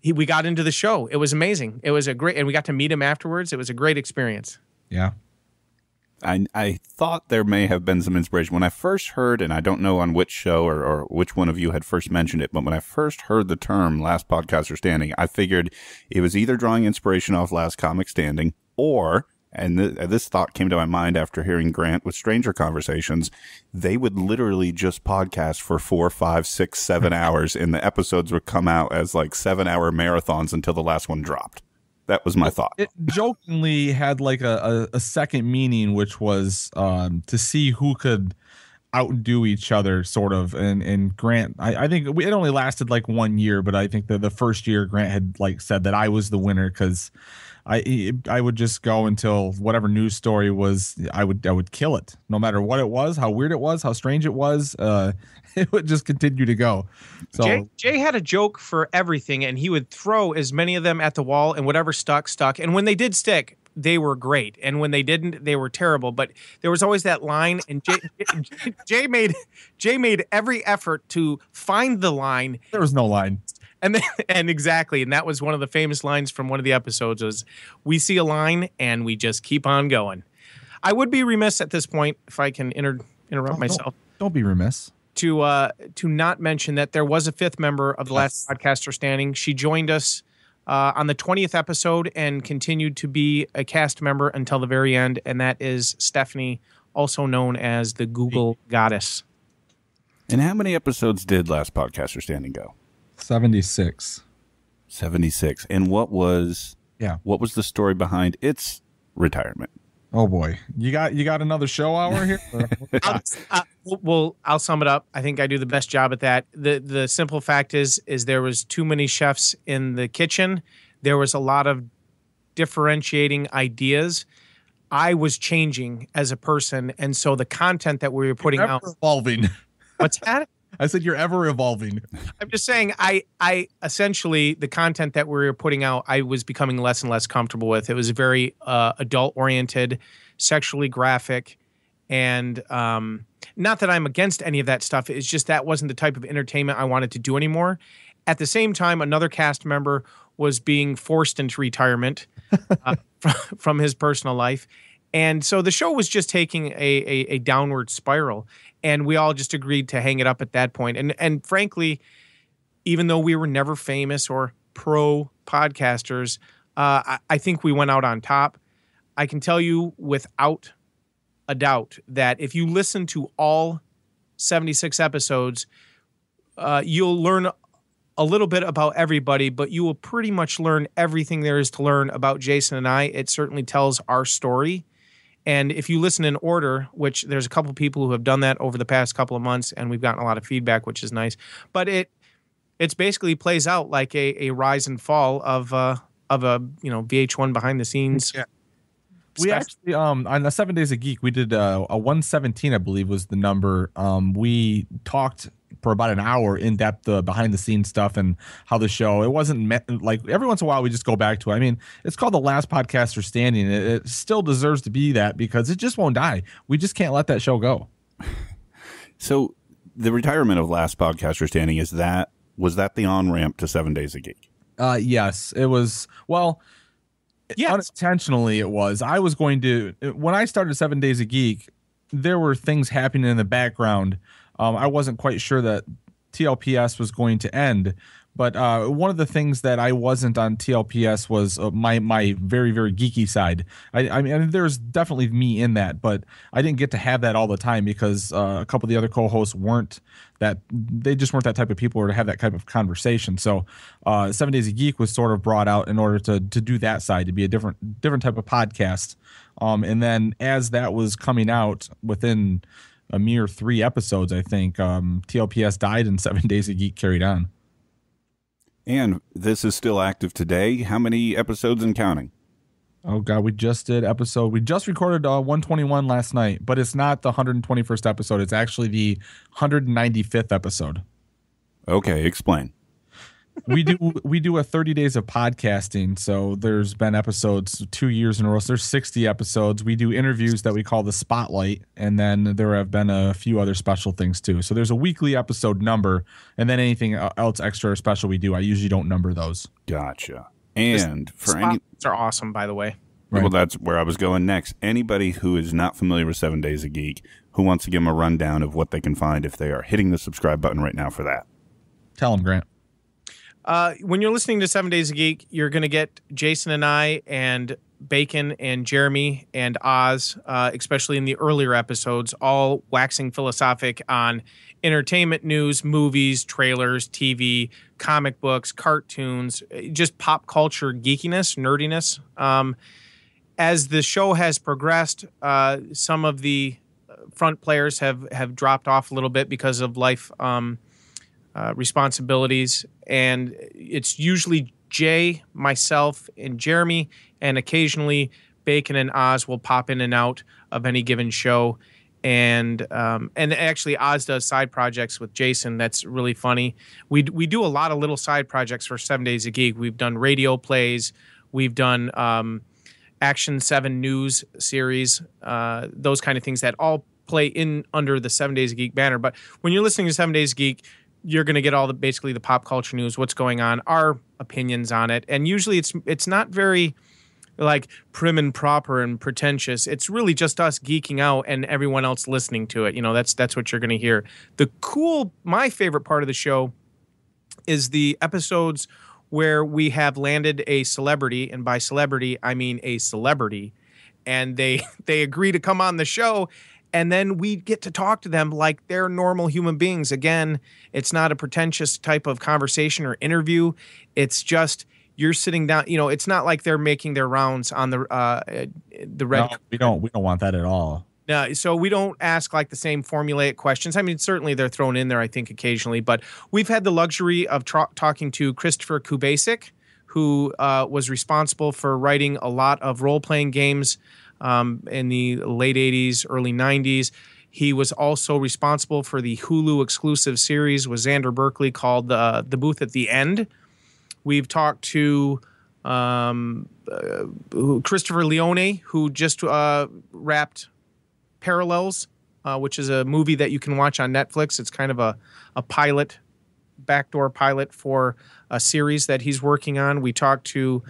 Speaker 2: we got into the show. It was amazing. It was and we got to meet him afterwards. It was a great experience.
Speaker 3: Yeah.
Speaker 1: I thought there may have been some inspiration when I first heard, and I don't know on which show or which one of you had first mentioned it, but when I first heard the term Last Podcaster Standing, I figured it was either drawing inspiration off Last Comic Standing or, and this thought came to my mind after hearing Grant with Stranger Conversations, they would literally just podcast for 4, 5, 6, 7 hours, and the episodes would come out as like 7-hour marathons until the last one dropped. That was my thought.
Speaker 3: It jokingly had like a second meaning, which was to see who could outdo each other, sort of. And Grant, I think it only lasted like 1 year, but I think the first year Grant had like said that I was the winner because I would just go until whatever news story was, I would kill it, no matter what it was, how weird it was, how strange it was. It would just continue to go. So
Speaker 2: Jay had a joke for everything, and he would throw as many of them at the wall, and whatever stuck. And when they did stick, they were great, and when they didn't, they were terrible. But there was always that line, and Jay made every effort to find the line.
Speaker 3: There was no line.
Speaker 2: And exactly, and that was one of the famous lines from one of the episodes was, we see a line and we just keep on going. I would be remiss at this point, if I can interrupt myself.
Speaker 3: Don't be remiss.
Speaker 2: To not mention that there was a fifth member of the Last Podcaster Standing. She joined us on the 20th episode and continued to be a cast member until the very end, and that is Stephanie, also known as the Google Goddess.
Speaker 1: And how many episodes did Last Podcaster Standing go?
Speaker 3: 76.
Speaker 1: 76. And what was the story behind its retirement?
Speaker 3: Oh boy, you got another show hour here.
Speaker 2: I'll sum it up. I think I do the best job at that. The simple fact is there was too many chefs in the kitchen. There was a lot of differentiating ideas. I was changing as a person, and so the content that we were putting out
Speaker 3: evolving.
Speaker 2: What's that?
Speaker 3: I said you're ever evolving.
Speaker 2: I'm just saying I essentially the content that we were putting out, I was becoming less and less comfortable with. It was very adult oriented, sexually graphic, and not that I'm against any of that stuff. It's just that wasn't the type of entertainment I wanted to do anymore. At the same time, another cast member was being forced into retirement from his personal life. And so the show was just taking a downward spiral, and we all just agreed to hang it up at that point. And frankly, even though we were never famous or pro podcasters, I think we went out on top. I can tell you without a doubt that if you listen to all 76 episodes, you'll learn a little bit about everybody, but you will pretty much learn everything there is to learn about Jason and I. It certainly tells our story. And if you listen in order, which there's a couple people who have done that over the past couple of months, and we've gotten a lot of feedback, which is nice. But it's basically plays out like a rise and fall of a VH1 behind the scenes. Yeah.
Speaker 3: We actually on the 7 Days of Geek, we did a 117, I believe was the number. We talked for about an hour in depth behind the scenes stuff and how the show, it wasn't meant, like every once in a while we just go back to it. I mean, it's called The Last Podcaster Standing. It still deserves to be that because it just won't die. We just can't let that show go. So
Speaker 1: the retirement of Last Podcaster Standing, was that the on-ramp to 7 Days of Geek?
Speaker 3: Yes, it was. Well, yes. Unintentionally it was. I was going to, when I started 7 Days of Geek, there were things happening in the background. I wasn't quite sure that TLPS was going to end, but one of the things that I wasn't on TLPS was my very, very geeky side. I mean, there's definitely me in that, but I didn't get to have that all the time because a couple of the other co-hosts they just weren't that type of people or to have that type of conversation. So 7 Days of Geek was sort of brought out in order to do that side, to be a different type of podcast. And then as that was coming out within a mere 3 episodes, I think, TLPS died and 7 Days of Geek carried on.
Speaker 1: And this is still active today. How many episodes and counting?
Speaker 3: Oh, God, we just recorded 121 last night, but it's not the 121st episode. It's actually the 195th episode.
Speaker 1: Okay, explain.
Speaker 3: we do a 30 days of podcasting. So there's been episodes 2 years in a row. So there's 60 episodes. We do interviews that we call the Spotlight, and then there have been a few other special things too. So there's a weekly episode number, and then anything else extra or special we do, I usually don't number those.
Speaker 1: Gotcha. And for
Speaker 2: Spotlights are awesome, by the way.
Speaker 1: Right. Well, that's where I was going next. Anybody who is not familiar with 7 Days a Geek, who wants to give them a rundown of what they can find if they are hitting the subscribe button right now for that?
Speaker 3: Tell them, Grant.
Speaker 2: When you're listening to 7 Days a Geek, you're going to get Jason and I and Bacon and Jeremy and Oz, especially in the earlier episodes, all waxing philosophic on entertainment news, movies, trailers, TV, comic books, cartoons, just pop culture geekiness, nerdiness. As the show has progressed, some of the front players have dropped off a little bit because of life responsibilities, and it's usually Jay, myself, and Jeremy, and occasionally Bacon and Oz will pop in and out of any given show. And actually Oz does side projects with Jason. That's really funny. We do a lot of little side projects for 7 Days a Geek. We've done radio plays. We've done Action 7 news series, those kind of things that all play in under the 7 Days a Geek banner. But when you're listening to 7 Days a Geek, you're going to get all basically the pop culture news, what's going on, our opinions on it. And usually it's not very like prim and proper and pretentious. It's really just us geeking out and everyone else listening to it. That's what you're going to hear. My favorite part of the show is the episodes where we have landed a celebrity, and by celebrity, I mean a celebrity, and they agree to come on the show, and then we get to talk to them like they're normal human beings. Again, it's not a pretentious type of conversation or interview. It's just you're sitting down. It's not like they're making their rounds on the red.
Speaker 3: No, we don't want that at all.
Speaker 2: No, so we don't ask like the same formulaic questions. I mean, certainly they're thrown in there, I think, occasionally. But we've had the luxury of talking to Christopher Kubasik, who was responsible for writing a lot of role-playing games in the late 80s, early 90s. He was also responsible for the Hulu exclusive series with Xander Berkeley called The Booth at the End. We've talked to Christopher Leone, who just wrapped Parallels, which is a movie that you can watch on Netflix. It's kind of a pilot, backdoor pilot for a series that he's working on. We talked to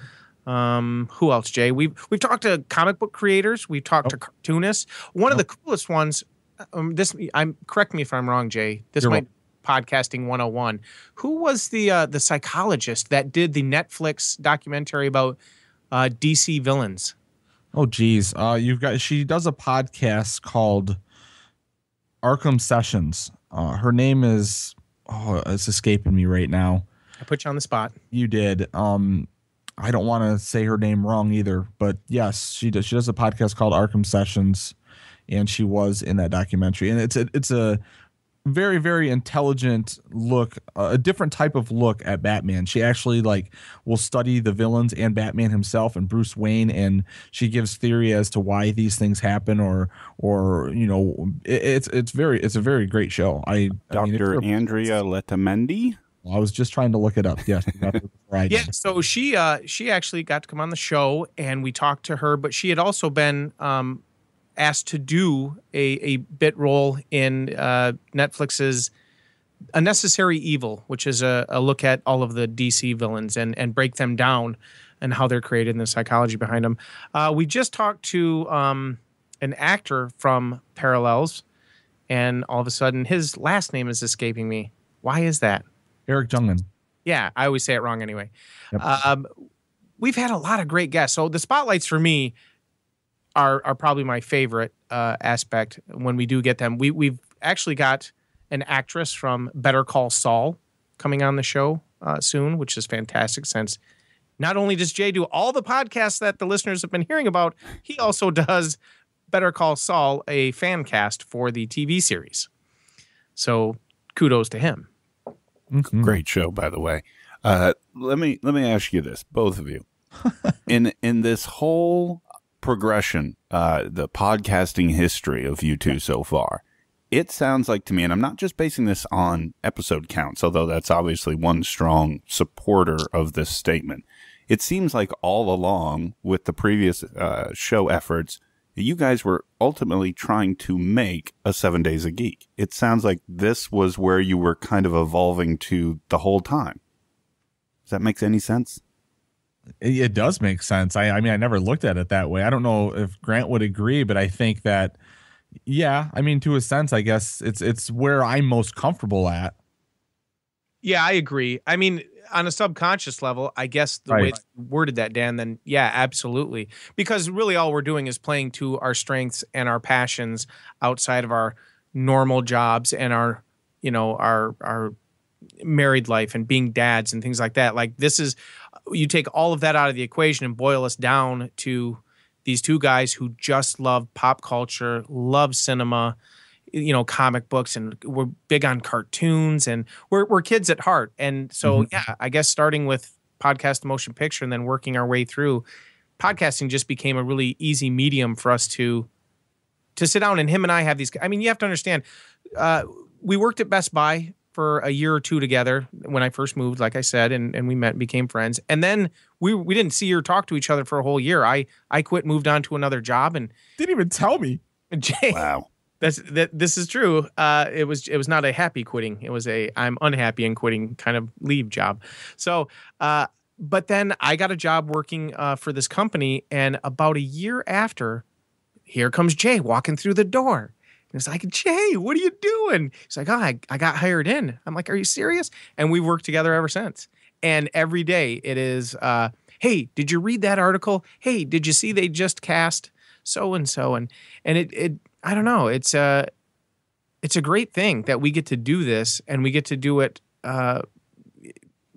Speaker 2: who else, Jay? We've talked to comic book creators. We've talked to cartoonists. One of the coolest ones. Correct me if I'm wrong, Jay. This might podcasting 101. Who was the psychologist that did the Netflix documentary about DC villains?
Speaker 3: Oh, geez. She does a podcast called Arkham Sessions. Her name is, it's escaping me right now.
Speaker 2: I put you on the spot.
Speaker 3: You did. I don't want to say her name wrong either, but yes, she does. She does a podcast called Arkham Sessions, and she was in that documentary. And it's a very, very intelligent look, a different type of look at Batman. She actually will study the villains and Batman himself and Bruce Wayne, and she gives theory as to why these things happen, or it's a very great show.
Speaker 1: Dr. Andrea Letamendi.
Speaker 3: I was just trying to look it up. Yes.
Speaker 2: Yeah. So she actually got to come on the show, and we talked to her, but she had also been asked to do a bit role in Netflix's A Necessary Evil, which is a look at all of the DC villains and break them down and how they're created and the psychology behind them. We just talked to an actor from Parallels, and all of a sudden his last name is escaping me. Why is that?
Speaker 3: Eric Jungman.
Speaker 2: Yeah, I always say it wrong anyway.
Speaker 3: Yep.
Speaker 2: We've had a lot of great guests. So the spotlights for me are probably my favorite aspect when we do get them. We've actually got an actress from Better Call Saul coming on the show soon, which is fantastic, since not only does Jay do all the podcasts that the listeners have been hearing about, he also does Better Call Saul, a fan cast for the TV series. So kudos to him.
Speaker 1: Mm-hmm. Great show, by the way. Let me ask you this, both of you. In this whole progression, the podcasting history of you two so far, It sounds like to me, and I'm not just basing this on episode counts, although that's obviously one strong supporter of this statement. It seems like all along with the previous show efforts, you guys were ultimately trying to make a 7 Days a Geek. It sounds like this was where you were kind of evolving to the whole time. Does that make any sense?
Speaker 3: It does make sense. I mean, I never looked at it that way. I don't know if Grant would agree, but I think that, yeah, I mean, to a sense, I guess it's where I'm most comfortable at.
Speaker 2: Yeah, I agree. I mean, on a subconscious level, I guess the way you worded that, Dan, then yeah, absolutely. Because really all we're doing is playing to our strengths and our passions outside of our normal jobs and our married life and being dads and things like that. Like this is, you take all of that out of the equation and boil us down to these two guys who just love pop culture, love cinema, comic books, and we're big on cartoons, and we're kids at heart. And so, yeah, I guess starting with podcast, motion picture, and then working our way through, podcasting just became a really easy medium for us to sit down. And him and I have these. I mean, you have to understand, we worked at Best Buy for a year or two together when I first moved, like I said, and we met and became friends. And then we didn't see or talk to each other for a whole year. I quit, moved on to another job, and
Speaker 3: didn't even tell me.
Speaker 2: Jay,
Speaker 1: wow.
Speaker 2: This is true. It was not a happy quitting. It was a I'm unhappy and quitting kind of leave job. So, but then I got a job working for this company, and about a year after, here comes Jay walking through the door. And it's like, Jay, what are you doing? He's like, oh, I got hired in. I'm like, are you serious? And we've worked together ever since. And every day it is, hey, did you read that article? Hey, did you see they just cast so and so? And it I don't know. It's a great thing that we get to do this, and we get to do it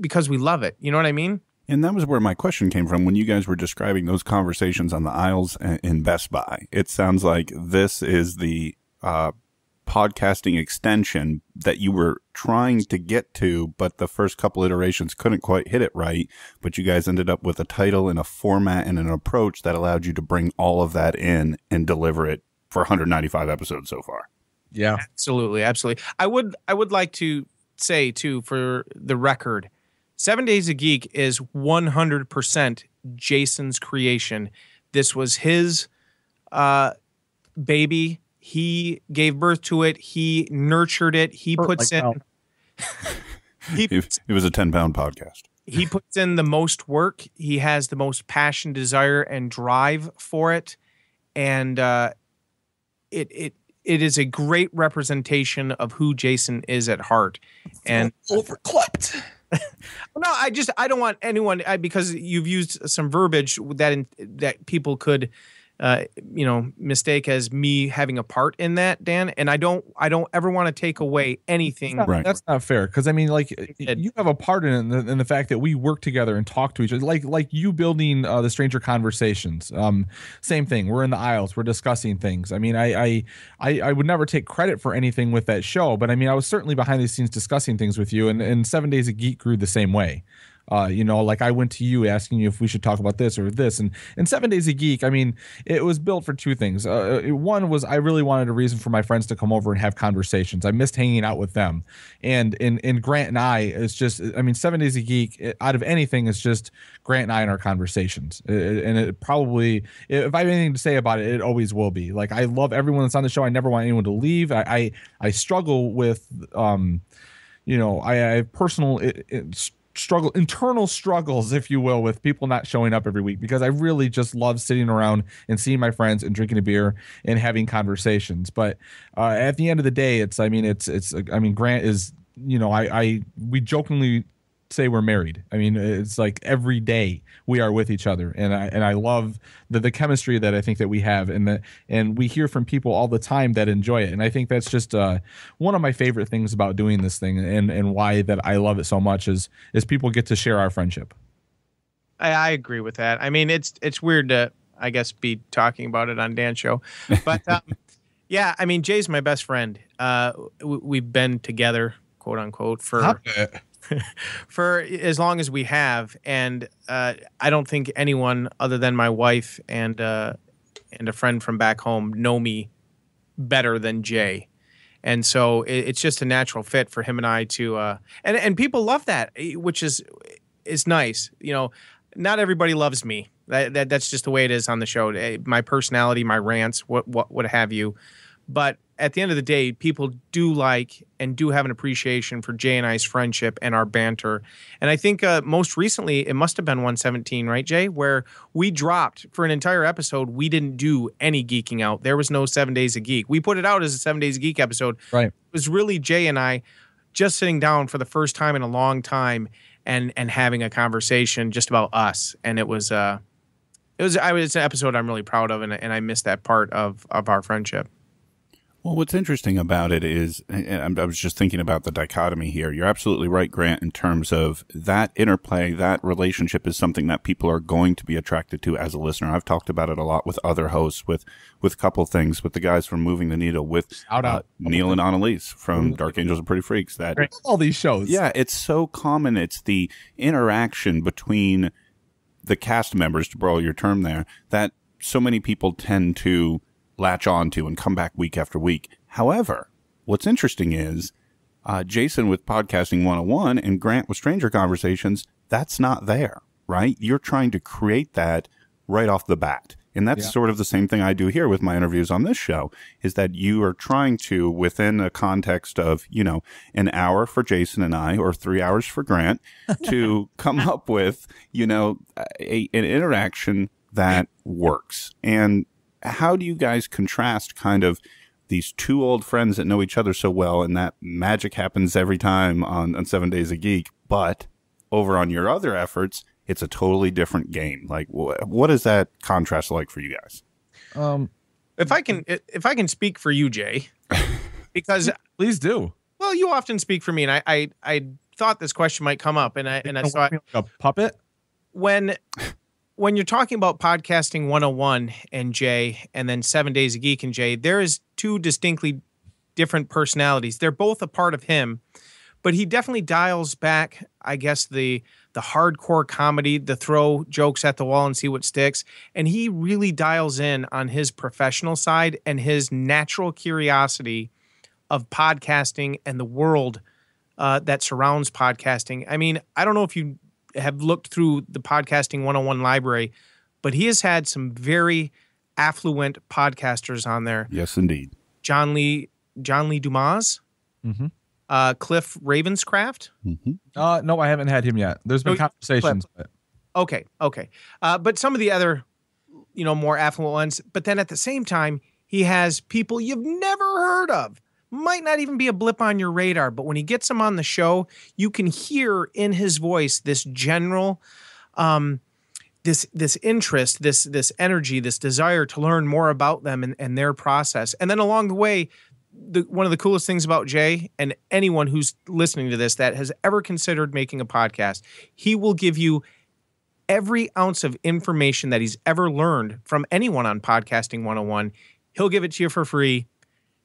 Speaker 2: because we love it. You know what I mean?
Speaker 1: And that was where my question came from when you guys were describing those conversations on the aisles in Best Buy. It sounds like this is the podcasting extension that you were trying to get to, but the first couple iterations couldn't quite hit it right. But you guys ended up with a title and a format and an approach that allowed you to bring all of that in and deliver it for 195 episodes so far.
Speaker 3: Yeah,
Speaker 2: absolutely. I would like to say too, for the record, 7 Days a Geek is 100% Jason's creation. This was his baby. He gave birth to it. He nurtured it. He puts in.
Speaker 1: It was a 10-pound podcast.
Speaker 2: He puts in the most work. He has the most passion, desire, and drive for it, and it is a great representation of who Jason is at heart. And
Speaker 3: overclipped.
Speaker 2: No, I don't want anyone, because you've used some verbiage that people could mistake as me having a part in that, Dan. And I don't ever want to take away anything.
Speaker 3: That's not fair. Cause I mean, like, you have a part in it in the fact that we work together and talk to each other, like you building the Stranger Conversations. Same thing. We're in the aisles. We're discussing things. I mean, I would never take credit for anything with that show, but I mean, I was certainly behind the scenes discussing things with you, and 7 Days a Geek grew the same way. Like I went to you asking you if we should talk about this or this, and 7 Days a Geek, I mean, it was built for two things. One was I really wanted a reason for my friends to come over and have conversations. I missed hanging out with them, and Grant and I, it's just, I mean, 7 Days a Geek, out of anything, is just Grant and I in our conversations, and it probably, if I have anything to say about it, it always will be. Like, I love everyone that's on the show. I never want anyone to leave. I struggle with, I have personal internal struggles, if you will, with people not showing up every week, because I really just love sitting around and seeing my friends and drinking a beer and having conversations. But at the end of the day, Grant is, we jokingly say we're married. I mean, it's like every day we are with each other, and I love the chemistry that I think that we have, and we hear from people all the time that enjoy it, and I think that's just one of my favorite things about doing this thing, and why that I love it so much is people get to share our friendship.
Speaker 2: I agree with that. I mean, it's weird to, I guess, be talking about it on Dan's show, but yeah, I mean, Jay's my best friend. We've been together, quote unquote, for as long as we have, and I don't think anyone other than my wife and a friend from back home know me better than Jay. And so it's just a natural fit for him and I to, and people love that, which is nice. Not everybody loves me. That's just the way it is on the show. My personality, my rants, what have you. But at the end of the day, people do like and do have an appreciation for Jay and I's friendship and our banter. And I think most recently, it must have been 117, right, Jay? Where we dropped for an entire episode, we didn't do any geeking out. There was no 7 Days of Geek. We put it out as a 7 Days of Geek episode.
Speaker 3: Right.
Speaker 2: It was really Jay and I just sitting down for the first time in a long time and having a conversation just about us. And it was an episode I'm really proud of, and I miss that part of our friendship.
Speaker 1: Well, what's interesting about it is, and I was just thinking about the dichotomy here. You're absolutely right, Grant, in terms of that interplay, that relationship is something that people are going to be attracted to as a listener. I've talked about it a lot with other hosts, with a couple things, with the guys from Moving the Needle, with Neil and Annalise from Dark Angels and Pretty Freaks. That
Speaker 3: all these shows.
Speaker 1: Yeah, it's so common. It's the interaction between the cast members, to borrow your term there, that so many people tend to latch on to and come back week after week. However, what's interesting is Jason with Podcasting 101 and Grant with Stranger Conversations, that's not there, right? You're trying to create that right off the bat. And that's sort of the same thing I do here with my interviews on this show, is that you are trying to, within a context of, an hour for Jason and I, or 3 hours for Grant, to come up with, an interaction that works. And how do you guys contrast kind of these two old friends that know each other so well, and that magic happens every time on 7 Days of Geek, but over on your other efforts, it's a totally different game? Like, what is that contrast like for you guys?
Speaker 2: If I can speak for you, Jay, because
Speaker 3: please do.
Speaker 2: Well, you often speak for me, and I thought this question might come up, and I thought,
Speaker 3: like a puppet.
Speaker 2: When you're talking about Podcasting 101 and Jay, and then 7 Days of Geek and Jay, there is two distinctly different personalities. They're both a part of him, but he definitely dials back, I guess, the hardcore comedy, the throw jokes at the wall and see what sticks. And he really dials in on his professional side and his natural curiosity of podcasting and the world that surrounds podcasting. I mean, I don't know if you have looked through the Podcasting 101 library, but he has had some very affluent podcasters on there.
Speaker 1: Yes, indeed.
Speaker 2: John Lee Dumas, Cliff Ravenscraft.
Speaker 3: No, I haven't had him yet. There's been conversations.
Speaker 2: Okay. But some of the other, more affluent ones. But then at the same time, he has people you've never heard of. Might not even be a blip on your radar, but when he gets them on the show, you can hear in his voice this general, this interest, this energy, this desire to learn more about them and their process. And then along the way, one of the coolest things about Jay, and anyone who's listening to this that has ever considered making a podcast, he will give you every ounce of information that he's ever learned from anyone on Podcasting 101. He'll give it to you for free.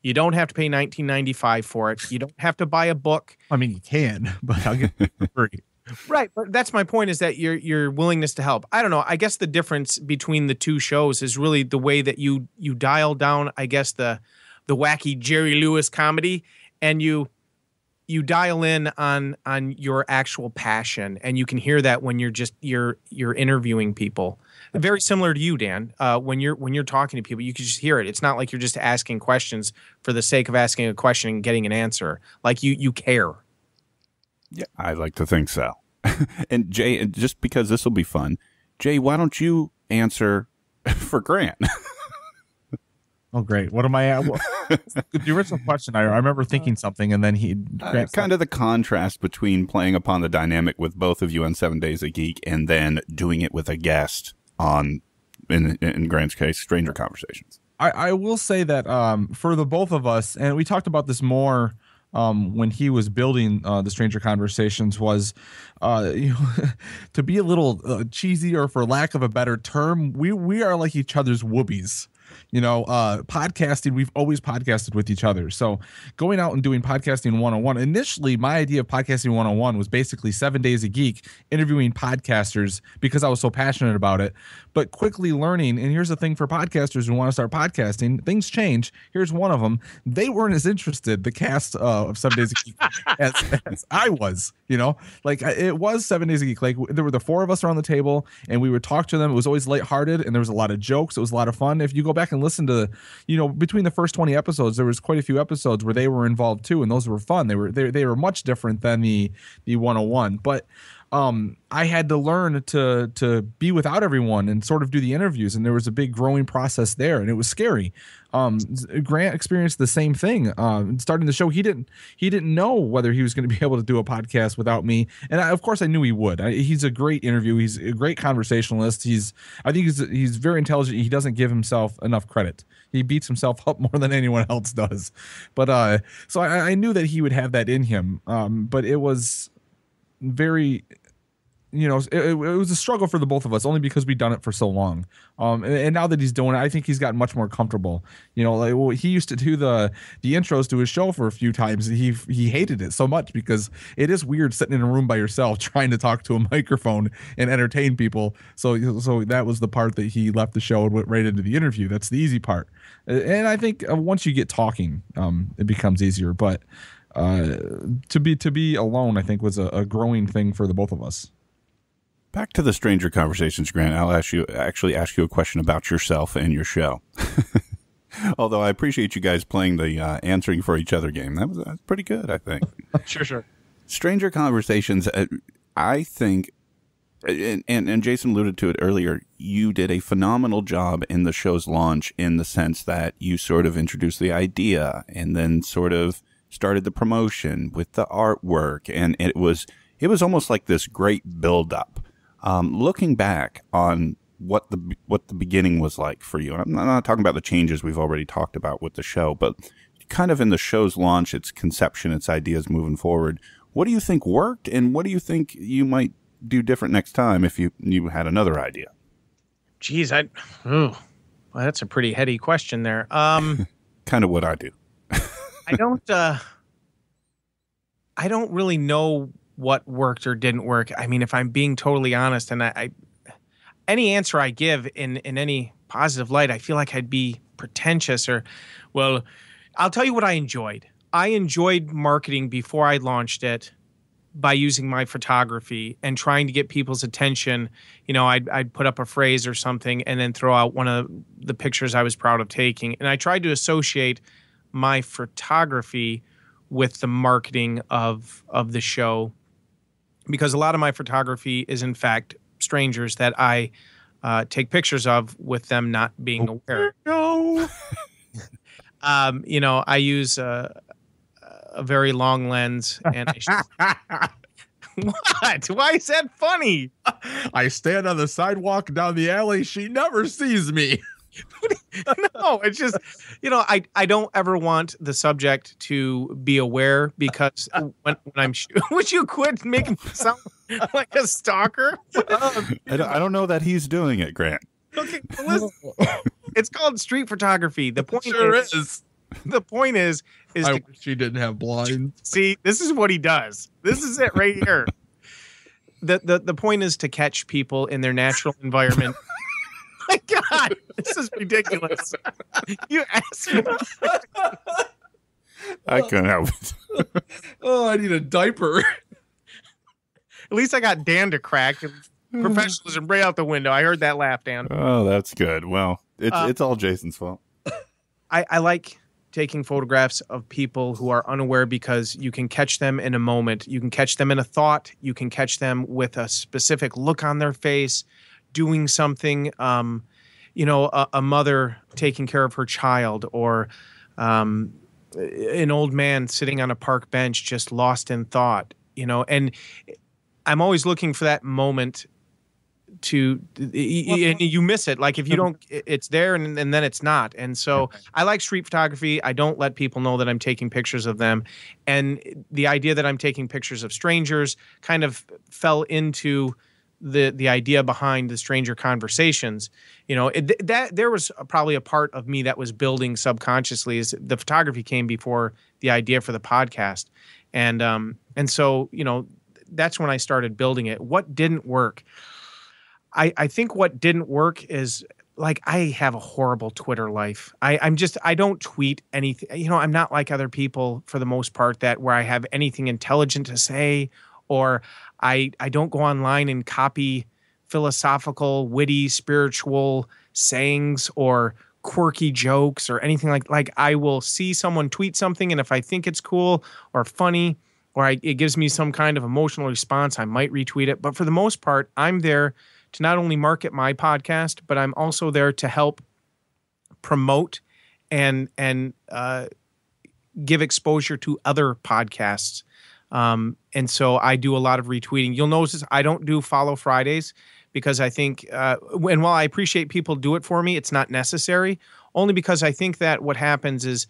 Speaker 2: You don't have to pay $19.95 for it. You don't have to buy a book.
Speaker 3: I mean, you can, but I'll get it for free.
Speaker 2: Right, but that's my point, is that your willingness to help. I don't know. I guess the difference between the two shows is really the way that you dial down, I guess, the wacky Jerry Lewis comedy, and you dial in on your actual passion, and you can hear that when you're interviewing people. Very similar to you, Dan. When you're talking to people, you can just hear it. It's not like you're just asking questions for the sake of asking a question and getting an answer. Like you care.
Speaker 1: Yeah, I like to think so. And Jay, just because this will be fun, Jay, why don't you answer for Grant?
Speaker 3: Oh, great. What am I at? The original question, I remember thinking something, and then
Speaker 1: kind of the contrast between playing upon the dynamic with both of you on 7 Days of Geek and then doing it with a guest on, in Grant's case, Stranger Conversations.
Speaker 3: I will say that for the both of us, and we talked about this more when he was building the Stranger Conversations, was to be a little cheesy, or for lack of a better term, we are like each other's whoobies. Podcasting, we've always podcasted with each other. So going out and doing podcasting 101, initially my idea of podcasting 101 was basically 7 Days a Geek, interviewing podcasters because I was so passionate about it, but quickly learning. And here's the thing for podcasters who want to start podcasting, things change. Here's one of them. They weren't as interested, the cast of 7 Days a Geek, as I was, like it was 7 Days a Geek. Like there were the four of us around the table and we would talk to them. It was always lighthearted and there was a lot of jokes. It was a lot of fun. If you go back and listen to, between the first 20 episodes, there was quite a few episodes where they were involved too. And those were fun. They were much different than the 101, but I had to learn to be without everyone and sort of do the interviews, and there was a big growing process there, and it was scary. Grant experienced the same thing. Starting the show, he didn't know whether he was going to be able to do a podcast without me, and of course I knew he would. He's a great interviewer. He's a great conversationalist. I think he's very intelligent. He doesn't give himself enough credit. He beats himself up more than anyone else does. But so I knew that he would have that in him. But it was very, it was a struggle for the both of us, only because we'd done it for so long. And now that he's doing it, I think he's gotten much more comfortable. He used to do the intros to his show for a few times, and he hated it so much because it is weird sitting in a room by yourself trying to talk to a microphone and entertain people. So that was the part that he left the show and went right into the interview. That's the easy part. And I think once you get talking, it becomes easier. But to be alone, I think, was a growing thing for the both of us.
Speaker 1: Back to the Stranger Conversations, Grant. I'll ask you a question about yourself and your show. Although I appreciate you guys playing the answering for each other game. That was pretty good, I think.
Speaker 2: Sure.
Speaker 1: Stranger Conversations, I think, and Jason alluded to it earlier, you did a phenomenal job in the show's launch in the sense that you sort of introduced the idea and then sort of started the promotion with the artwork, and it was almost like this great build-up. Looking back on what the beginning was like for you, and I'm not talking about the changes we've already talked about with the show, but kind of in the show's launch, its conception, its ideas moving forward, what do you think worked, and what do you think you might do different next time if you had another idea?
Speaker 2: Geez, well, that's a pretty heady question there.
Speaker 1: Kind of what I do.
Speaker 2: I don't really know what worked or didn't work. I mean, if I'm being totally honest, and I any answer I give in any positive light, I feel like I'd be pretentious well, I'll tell you what I enjoyed. I enjoyed marketing before I launched it by using my photography and trying to get people's attention. I'd put up a phrase or something and then throw out one of the pictures I was proud of taking. And I tried to associate my photography with the marketing of the show, because a lot of my photography is in fact strangers that I take pictures of with them not being aware.
Speaker 3: No.
Speaker 2: I use a very long lens, and what? Why is that funny?
Speaker 3: I stand on the sidewalk down the alley. She never sees me.
Speaker 2: No, it's just, I don't ever want the subject to be aware, because when I'm would you quit making me sound like a stalker?
Speaker 1: I don't know that he's doing it, Grant.
Speaker 2: Okay, listen. It's called street photography. The point
Speaker 3: is.
Speaker 2: The point is
Speaker 3: I wish she didn't have blinds.
Speaker 2: See, this is what he does. This is it right here. The point is to catch people in their natural environment. My God, this is ridiculous. You asked me.
Speaker 1: I couldn't help it.
Speaker 3: Oh, I need a diaper.
Speaker 2: At least I got Dan to crack. Professionalism right out the window. I heard that laugh, Dan.
Speaker 1: Oh, that's good. Well, it's all Jason's fault.
Speaker 2: I like taking photographs of people who are unaware, because you can catch them in a moment. You can catch them in a thought. You can catch them with a specific look on their face, doing something, a mother taking care of her child, or an old man sitting on a park bench just lost in thought, and I'm always looking for that moment and you miss it. Like if you don't, it's there and then it's not. And so I like street photography. I don't let people know that I'm taking pictures of them. And the idea that I'm taking pictures of strangers kind of fell into the idea behind the Stranger Conversations, that there was probably a part of me that was building subconsciously. Is the photography came before the idea for the podcast, and so that's when I started building it. What didn't work? I think what didn't work is, like, I have a horrible Twitter life. I don't tweet anything. I'm not like other people for the most part where I have anything intelligent to say, or I don't go online and copy philosophical, witty, spiritual sayings or quirky jokes or anything like I will see someone tweet something, and if I think it's cool or funny, or it gives me some kind of emotional response, I might retweet it. But for the most part, I'm there to not only market my podcast, but I'm also there to help promote and give exposure to other podcasts. And so I do a lot of retweeting. You'll notice I don't do Follow Fridays because I think, and while I appreciate people do it for me, it's not necessary, only because I think that what happens is,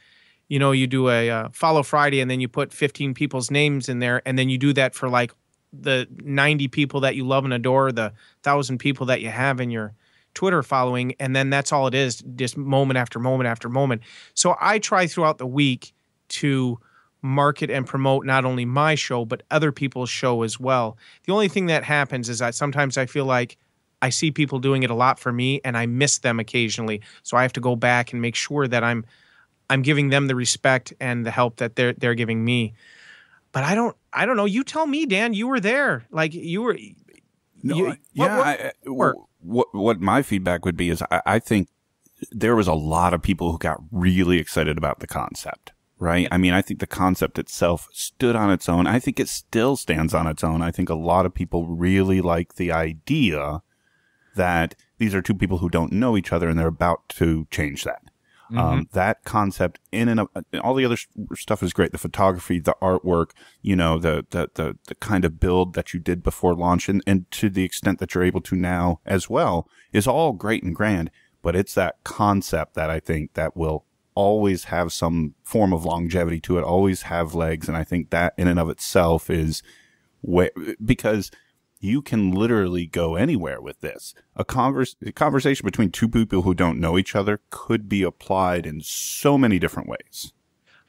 Speaker 2: you do a Follow Friday and then you put 15 people's names in there, and then you do that for like the 90 people that you love and adore, the 1,000 people that you have in your Twitter following, and then that's all it is, just moment after moment after moment. So I try throughout the week to market and promote not only my show, but other people's show as well. The only thing that happens is that sometimes I feel like I see people doing it a lot for me and I miss them occasionally. So I have to go back and make sure that I'm giving them the respect and the help that they're giving me. But I don't know. You tell me, Dan, you were there. Like you were.
Speaker 1: No, what my feedback would be is I think there was a lot of people who got really excited about the concept, right? I mean, I think the concept itself stood on its own. I think it still stands on its own. I think a lot of people really like the idea that these are two people who don't know each other and they're about to change that. Mm-hmm. That concept in and of all the other stuff is great. The photography, the artwork, the kind of build that you did before launch and to the extent that you're able to now as well is all great and grand. But it's that concept that I think that will always have some form of longevity to it, always have legs. And I think that in and of itself is because you can literally go anywhere with this. A conversation between two people who don't know each other could be applied in so many different ways.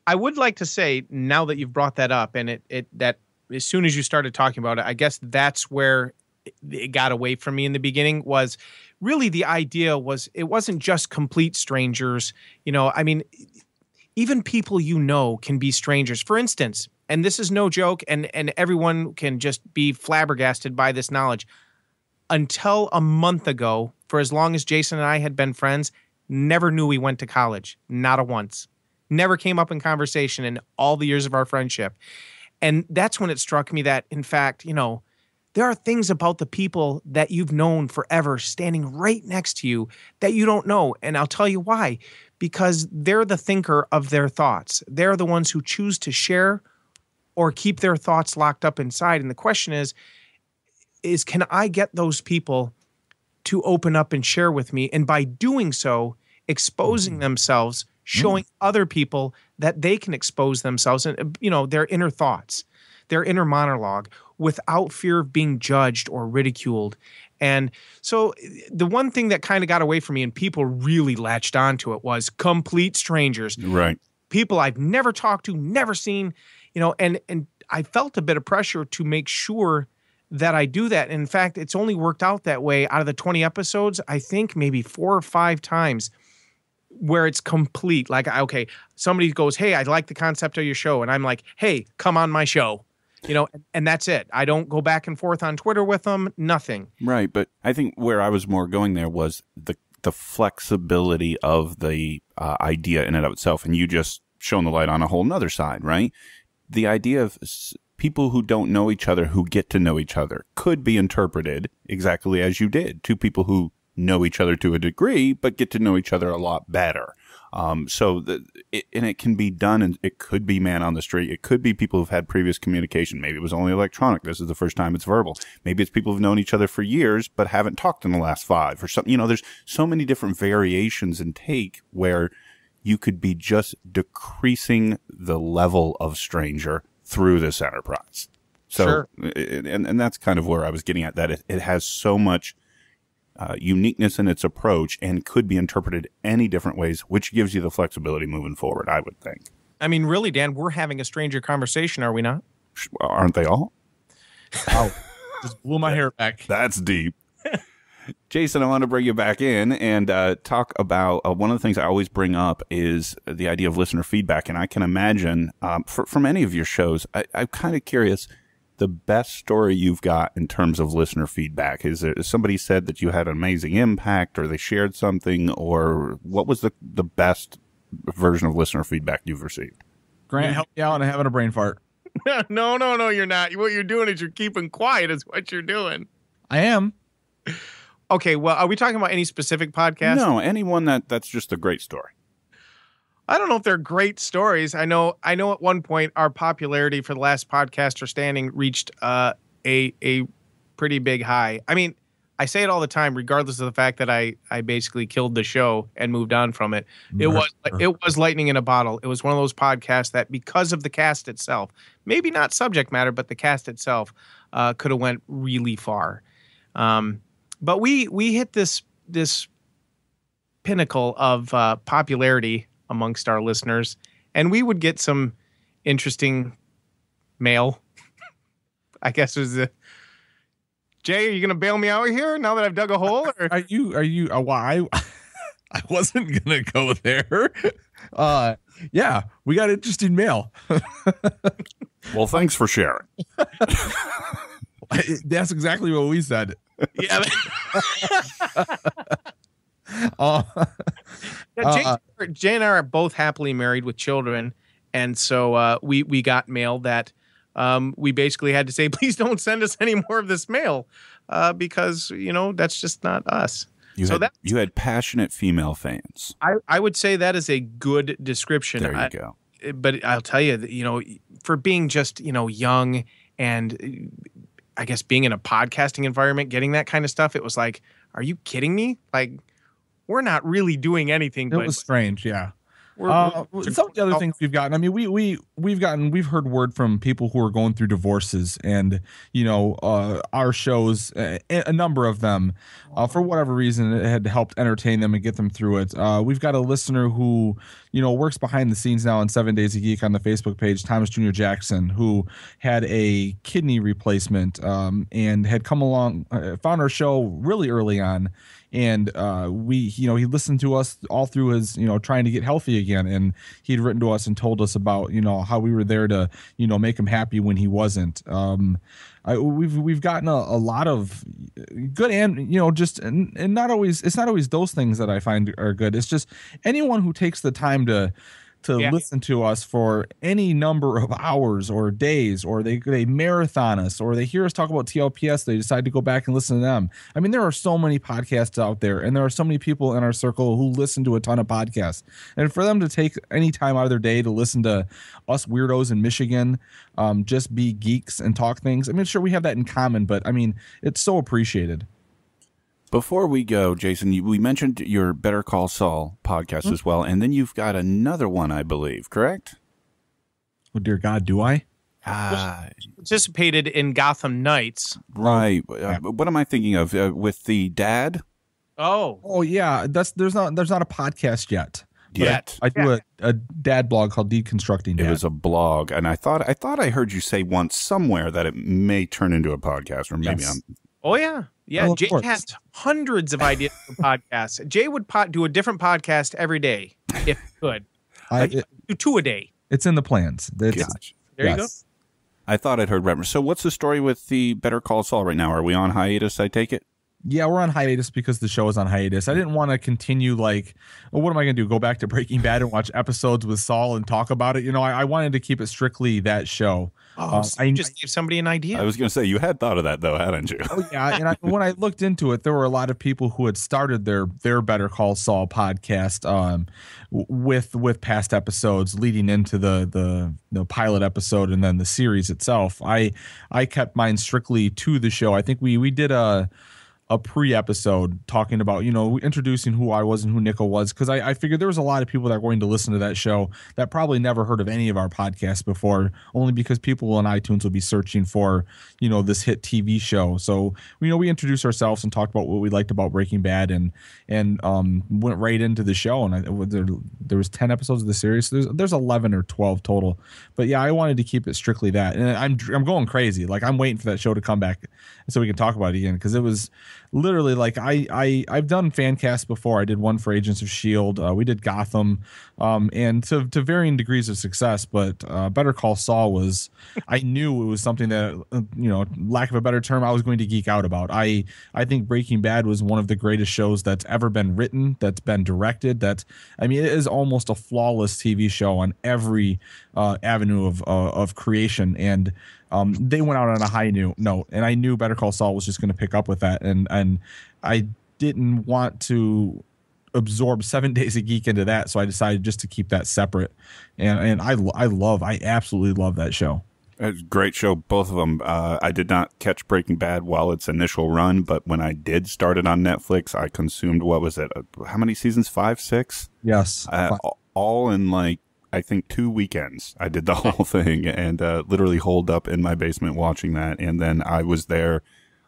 Speaker 2: I would like to say, now that you've brought that up, and that as soon as you started talking about it, I guess that's where it got away from me in the beginning. Was really the idea was it wasn't just complete strangers. I mean, even people can be strangers. For instance, and this is no joke, and everyone can just be flabbergasted by this knowledge. Until a month ago, for as long as Jason and I had been friends, never knew we went to college. Not a once. Never came up in conversation in all the years of our friendship. And that's when it struck me that, in fact, there are things about the people that you've known forever standing right next to you that you don't know. And I'll tell you why. Because they're the thinker of their thoughts. They're the ones who choose to share or keep their thoughts locked up inside. And the question is can I get those people to open up and share with me? And by doing so, exposing themselves, showing other people that they can expose themselves and, their inner thoughts, their inner monologue without fear of being judged or ridiculed. And so the one thing that kind of got away from me and people really latched onto it was complete strangers.
Speaker 1: Right.
Speaker 2: People I've never talked to, never seen, and I felt a bit of pressure to make sure that I do that. In fact, it's only worked out that way out of the 20 episodes, I think maybe 4 or 5 times where it's complete. Like, okay, somebody goes, hey, I like the concept of your show. And I'm like, hey, come on my show. And that's it. I don't go back and forth on Twitter with them, nothing.
Speaker 1: Right. But I think where I was more going there was the flexibility of the idea in and of itself. And you just shone the light on a whole nother side, right? The idea of people who don't know each other, who get to know each other, could be interpreted exactly as you did. Two people who know each other to a degree, but get to know each other a lot better. And it can be done, and it could be man on the street. It could be people who've had previous communication. Maybe it was only electronic. This is the first time it's verbal. Maybe it's people who've known each other for years, but haven't talked in the last 5 or something. There's so many different variations and take where you could be just decreasing the level of stranger through this enterprise. So,
Speaker 2: Sure.
Speaker 1: and that's kind of where I was getting at, that it has so much uniqueness in its approach and could be interpreted any different ways, which gives you the flexibility moving forward, I would think.
Speaker 2: I mean, really, Dan, we're having a stranger conversation, are we not?
Speaker 1: Aren't they all?
Speaker 3: Wow. Just blew my hair back.
Speaker 1: That's deep. Jason, I want to bring you back in and talk about one of the things I always bring up is the idea of listener feedback. And I can imagine for many of your shows, I'm kind of curious, the best story you've got in terms of listener feedback. Is somebody said that you had an amazing impact, or they shared something, or what was the best version of listener feedback you've received?
Speaker 3: Grant, help me out. I'm having a brain fart.
Speaker 2: No, you're not. What you're doing is you're keeping quiet is what you're doing.
Speaker 3: I am.
Speaker 2: Okay, well, are we talking about any specific podcast?
Speaker 1: No, anyone that's just a great story.
Speaker 2: I don't know if they're great stories. I know at one point our popularity for the last podcaster standing reached a pretty big high. I mean, I say it all the time, regardless of the fact that I basically killed the show and moved on from it. It was lightning in a bottle. It was one of those podcasts that, because of the cast itself, maybe not subject matter, but the cast itself could have went really far. But we hit this pinnacle of popularity amongst our listeners, and we would get some interesting mail. I guess it was Jay, are you going to bail me out here now that I've dug a hole? Or?
Speaker 3: Are you? Why? I wasn't going to go there. Yeah, we got interesting mail.
Speaker 1: Well, thanks for sharing.
Speaker 3: That's exactly what we said.
Speaker 2: Yeah. Jay and I are both happily married with children, and so we got mail that we basically had to say, please don't send us any more of this mail because that's just not us.
Speaker 1: You had passionate female fans.
Speaker 2: I would say that is a good description.
Speaker 1: There you go.
Speaker 2: But I'll tell you, for being just young and I guess being in a podcasting environment, getting that kind of stuff, it was like, are you kidding me? Like, we're not really doing anything.
Speaker 3: It was strange, yeah. Some of the other things we've gotten. I mean, we've heard word from people who are going through divorces, and our shows, a number of them, for whatever reason, it had helped entertain them and get them through it. We've got a listener who works behind the scenes now on 7 Days a Geek on the Facebook page, Thomas Jr. Jackson, who had a kidney replacement and had come along, found our show really early on. And he listened to us all through his, trying to get healthy again. And he'd written to us and told us about, how we were there to, make him happy when he wasn't. We've gotten a lot of good and, and not always, it's not always those things that I find are good. It's just anyone who takes the time to listen to us for any number of hours or days, or they marathon us, or they hear us talk about TLPS, they decide to go back and listen to them. I mean, there are so many podcasts out there, and there are so many people in our circle who listen to a ton of podcasts. And for them to take any time out of their day to listen to us weirdos in Michigan, just be geeks and talk things, I mean, sure, we have that in common, but I mean, it's so appreciated.
Speaker 1: Before we go, Jason, we mentioned your Better Call Saul podcast as well, and then you've got another one, I believe, correct?
Speaker 3: Oh, dear God, do I?
Speaker 2: Participated in Gotham Nights.
Speaker 1: Right. What am I thinking of? With the dad?
Speaker 2: Oh,
Speaker 3: yeah. There's not a podcast yet. I do a dad blog called Deconstructing Dad.
Speaker 1: It was a blog, and I thought I heard you say once somewhere that it may turn into a podcast, or maybe
Speaker 3: yes.
Speaker 2: Oh yeah. Yeah,
Speaker 3: well,
Speaker 2: Jay has hundreds of ideas for podcasts. Jay would do a different podcast every day if he could. Do 2 a day.
Speaker 3: It's in the plans.
Speaker 2: There you go.
Speaker 1: I thought I'd heard reference. So what's the story with the Better Call Saul right now? Are we on hiatus, I take it?
Speaker 3: Yeah, we're on hiatus because the show is on hiatus. I didn't want to continue what am I going to do? Go back to Breaking Bad and watch episodes with Saul and talk about it? I wanted to keep it strictly that show.
Speaker 2: I just gave somebody an idea.
Speaker 1: I was going to say, you had thought of that, though, hadn't you?
Speaker 3: Oh, yeah. And when I looked into it, there were a lot of people who had started their Better Call Saul podcast with past episodes leading into the pilot episode and then the series itself. I kept mine strictly to the show. I think we did a a pre-episode talking about, introducing who I was and who Nico was, because I figured there was a lot of people that are going to listen to that show that probably never heard of any of our podcasts before, only because people on iTunes will be searching for, this hit TV show. So, we introduced ourselves and talked about what we liked about Breaking Bad and went right into the show. And there was 10 episodes of the series. So there's 11 or 12 total. But yeah, I wanted to keep it strictly that. And I'm going crazy. Like, I'm waiting for that show to come back so we can talk about it again, because it was literally like I've done fan casts before. I did one for Agents of S.H.I.E.L.D. We did Gotham, and to varying degrees of success. But Better Call Saul was, I knew it was something that, lack of a better term, I was going to geek out about. I think Breaking Bad was one of the greatest shows that's ever been written, that's been directed. It is almost a flawless TV show on every avenue of creation. And they went out on a high note, and I knew Better Call Saul was just going to pick up with that, and I didn't want to absorb 7 Days of Geek into that, so I decided just to keep that separate. And I absolutely love that show.
Speaker 1: It's a great show, both of them. I did not catch Breaking Bad while its initial run, but when I did start it on Netflix, I consumed, what was it? How many seasons? 5, 6?
Speaker 3: Yes.
Speaker 1: All in I think 2 weekends. I did the whole thing and literally holed up in my basement watching that. And then I was there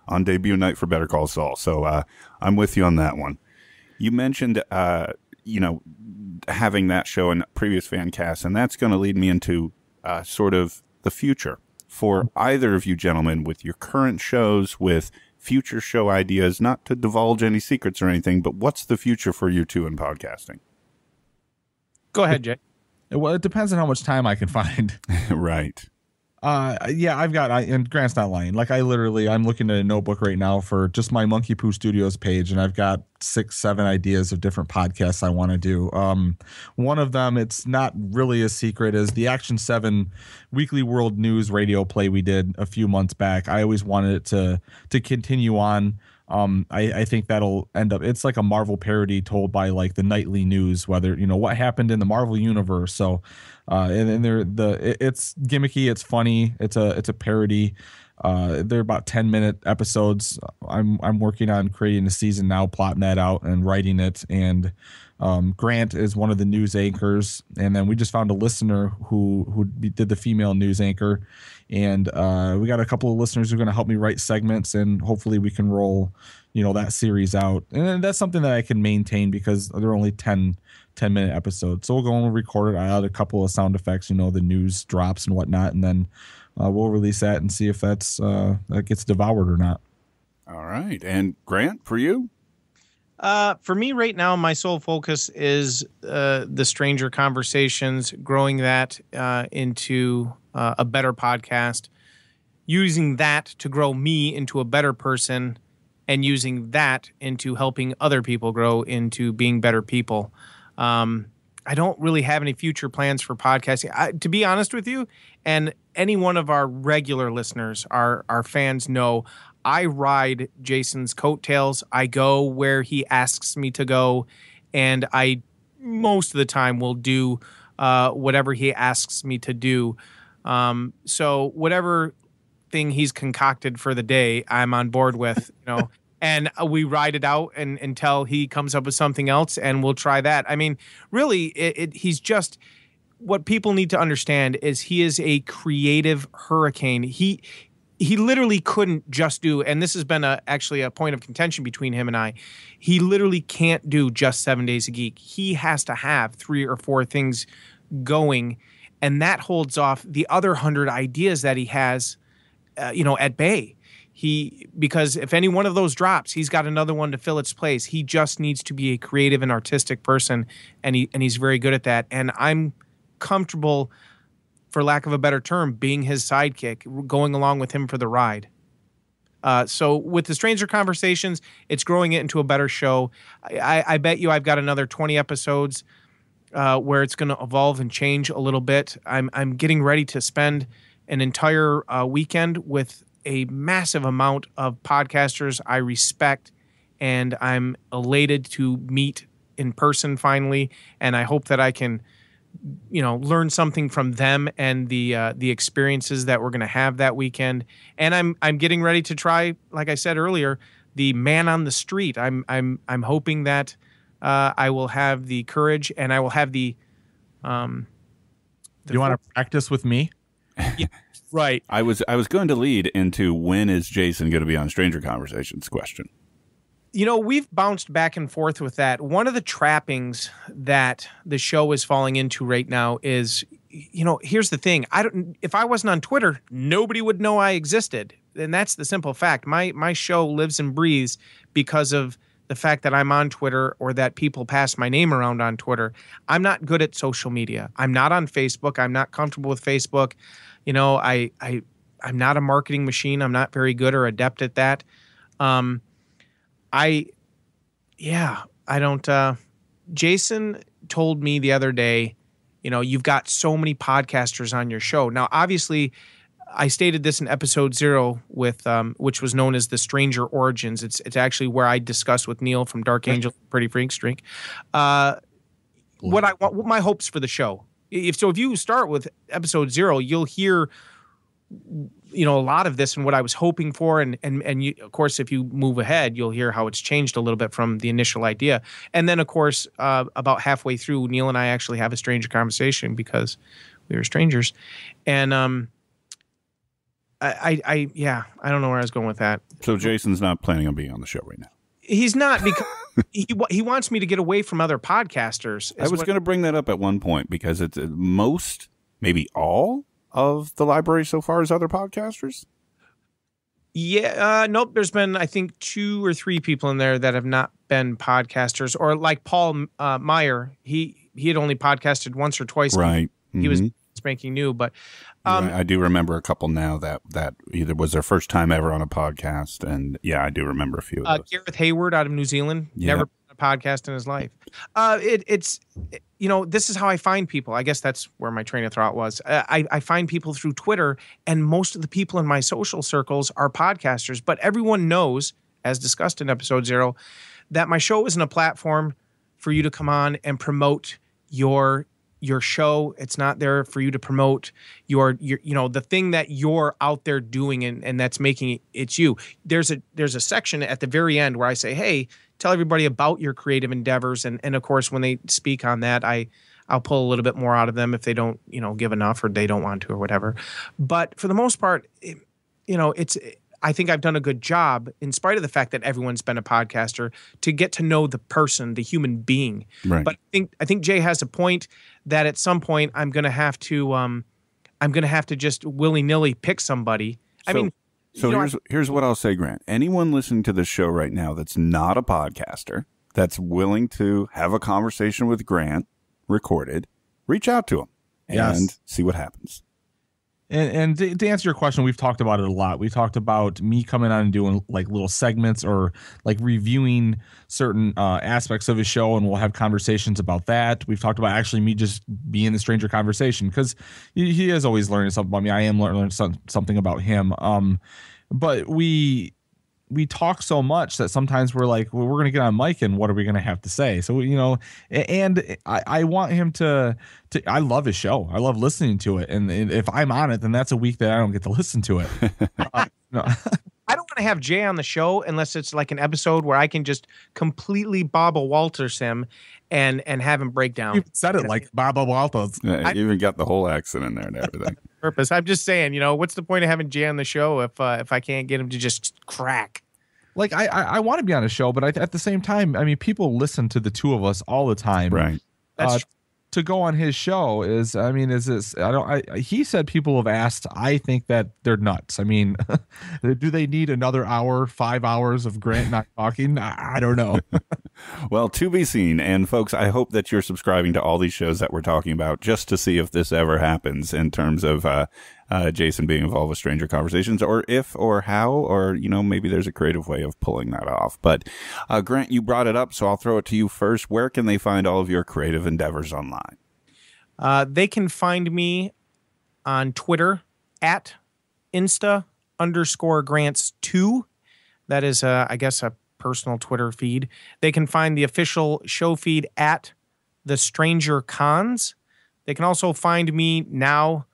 Speaker 1: on debut night for Better Call Saul. So I'm with you on that one. You mentioned, having that show in previous fan casts, and that's going to lead me into sort of the future for either of you gentlemen with your current shows, with future show ideas, not to divulge any secrets or anything, but what's the future for you two in podcasting?
Speaker 2: Go ahead, Jay.
Speaker 3: Well, it depends on how much time I can find.
Speaker 1: Right.
Speaker 3: Yeah, and Grant's not lying. Like, I'm looking at a notebook right now for just my Monkey Poo Studios page, and I've got 6, 7 ideas of different podcasts I want to do. One of them, it's not really a secret, is the Action 7 Weekly World News radio play we did a few months back. I always wanted it to continue on. I think that'll end up, it's like a Marvel parody told by like the nightly news, whether, what happened in the Marvel universe. So, it's gimmicky, it's funny, it's a parody. They're about 10-minute episodes. I'm working on creating a season now, plotting that out and writing it. And Grant is one of the news anchors, and then we just found a listener who did the female news anchor, and we got a couple of listeners who are going to help me write segments, and hopefully we can roll that series out. And that's something that I can maintain because they're only 10-minute episodes. So we'll go and we'll record it. I add a couple of sound effects, the news drops and whatnot, and then we'll release that and see if that gets devoured or not.
Speaker 1: All right. And Grant, for you?
Speaker 2: For me right now, my sole focus is the Stranger Conversations, growing that into a better podcast, using that to grow me into a better person, and using that into helping other people grow into being better people. I don't really have any future plans for podcasting. To be honest with you, and any one of our regular listeners, our fans know, I ride Jason's coattails. I go where he asks me to go, and I most of the time will do whatever he asks me to do. So whatever thing he's concocted for the day, I'm on board with, and we ride it out until he comes up with something else, and we'll try that. I mean, really, he's just, what people need to understand is he is a creative hurricane. He literally couldn't just do, and this has been actually a point of contention between him and I, he literally can't do just 7 Days of Geek. He has to have 3 or 4 things going, and that holds off the other 100 ideas that he has, at bay. Because if any one of those drops, he's got another one to fill its place. He just needs to be a creative and artistic person, and he's very good at that. And I'm comfortable, for lack of a better term, being his sidekick, going along with him for the ride. So with the Stranger Conversations, it's growing it into a better show. I bet you I've got another 20 episodes where it's going to evolve and change a little bit. I'm getting ready to spend an entire weekend with a massive amount of podcasters I respect, and I'm elated to meet in person finally. And I hope that I can, learn something from them and the experiences that we're going to have that weekend. And I'm getting ready to try, like I said earlier, the man on the street. I'm hoping that I will have the courage and I will have the.
Speaker 3: Do you want to practice with me?
Speaker 2: Yeah, right.
Speaker 1: I was going to lead into when is Jason going to be on Stranger Conversations question.
Speaker 2: You know, we've bounced back and forth with that. One of the trappings that the show is falling into right now is, you know, here's the thing. If I wasn't on Twitter, nobody would know I existed. And that's the simple fact. My show lives and breathes because of the fact that I'm on Twitter or that people pass my name around on Twitter. I'm not good at social media. I'm not on Facebook. I'm not comfortable with Facebook. You know, I'm not a marketing machine. I'm not very good or adept at that. I don't. Jason told me the other day, you know, you've got so many podcasters on your show. Now, obviously, I stated this in episode 0 with, which was known as the Stranger Origins. It's actually where I discussed with Neil from Dark Angel, Pretty Freaks Drink, what my hopes for the show. If you start with episode 0, you'll hear, you know, a lot of this and what I was hoping for. And you, of course, if you move ahead, you'll hear how it's changed a little bit from the initial idea. And then, of course, about halfway through, Neil and I actually have a stranger conversation because we were strangers. And I don't know where I was going with that.
Speaker 1: So Jason's not planning on being on the show right now.
Speaker 2: He's not, because he wants me to get away from other podcasters.
Speaker 1: I was going to bring that up at one point because it's most, maybe all of the library so far is other podcasters.
Speaker 2: Yeah, nope. There's been, I think, 2 or 3 people in there that have not been podcasters, or like Paul Meyer. He had only podcasted once or twice.
Speaker 1: Right.
Speaker 2: He was spanking new, but
Speaker 1: right. I do remember a couple now that either was their first time ever on a podcast, and yeah, I do remember a few of those.
Speaker 2: Gareth Hayward out of New Zealand, never been on a podcast in his life. It's you know, this is how I find people. I guess that's where my train of thought was. I find people through Twitter, and most of the people in my social circles are podcasters, but everyone knows, as discussed in episode 0, that my show isn't a platform for you to come on and promote your show. It's not there for you to promote your you know, the thing that you're out there doing and that's making it's you. There's a section at the very end where I say, hey, tell everybody about your creative endeavors. And of course, when they speak on that, I'll pull a little bit more out of them if they don't, you know, give enough or they don't want to or whatever. But for the most part, you know, I think I've done a good job, in spite of the fact that everyone's been a podcaster, to get to know the person, the human being.
Speaker 1: Right.
Speaker 2: But I think Jay has a point that at some point I'm going to have to just willy-nilly pick somebody.
Speaker 1: So here's what I'll say, Grant. Anyone listening to this show right now that's not a podcaster, that's willing to have a conversation with Grant, recorded, reach out to him and see what happens.
Speaker 3: And to answer your question, we've talked about it a lot. We talked about me coming on and doing like little segments or like reviewing certain aspects of his show, and we'll have conversations about that. We've talked about actually me just being the stranger conversation because he is always learning something about me. I am learning something about him. But we talk so much that sometimes we're like, well, we're going to get on mic and what are we going to have to say? So, you know, and I want him to I love his show. I love listening to it. And if I'm on it, then that's a week that I don't get to listen to it. No.
Speaker 2: I don't want to have Jay on the show unless it's like an episode where I can just completely Baba Walters him and have him break down.
Speaker 3: You said it like Baba Walters.
Speaker 1: Yeah, you even got the whole accent in there and everything.
Speaker 2: Purpose. I'm just saying, you know, what's the point of having Jay on the show if I can't get him to just crack?
Speaker 3: Like I want to be on a show, but at the same time, I mean, people listen to the two of us all the time.
Speaker 1: Right.
Speaker 2: That's
Speaker 3: to go on his show is, I mean, is this? He said people have asked. I think that they're nuts. I mean, do they need another hour, 5 hours of Grant not talking? I don't know.
Speaker 1: Well, to be seen. And folks, I hope that you're subscribing to all these shows that we're talking about just to see if this ever happens in terms of Jason being involved with Stranger Conversations, or if or how, or, you know, maybe there's a creative way of pulling that off. But Grant, you brought it up, so I'll throw it to you first. Where can they find all of your creative endeavors online?
Speaker 2: They can find me on Twitter at Insta_Grants2. That is, I guess, a personal Twitter feed. They can find the official show feed at The Stranger Cons. They can also find me now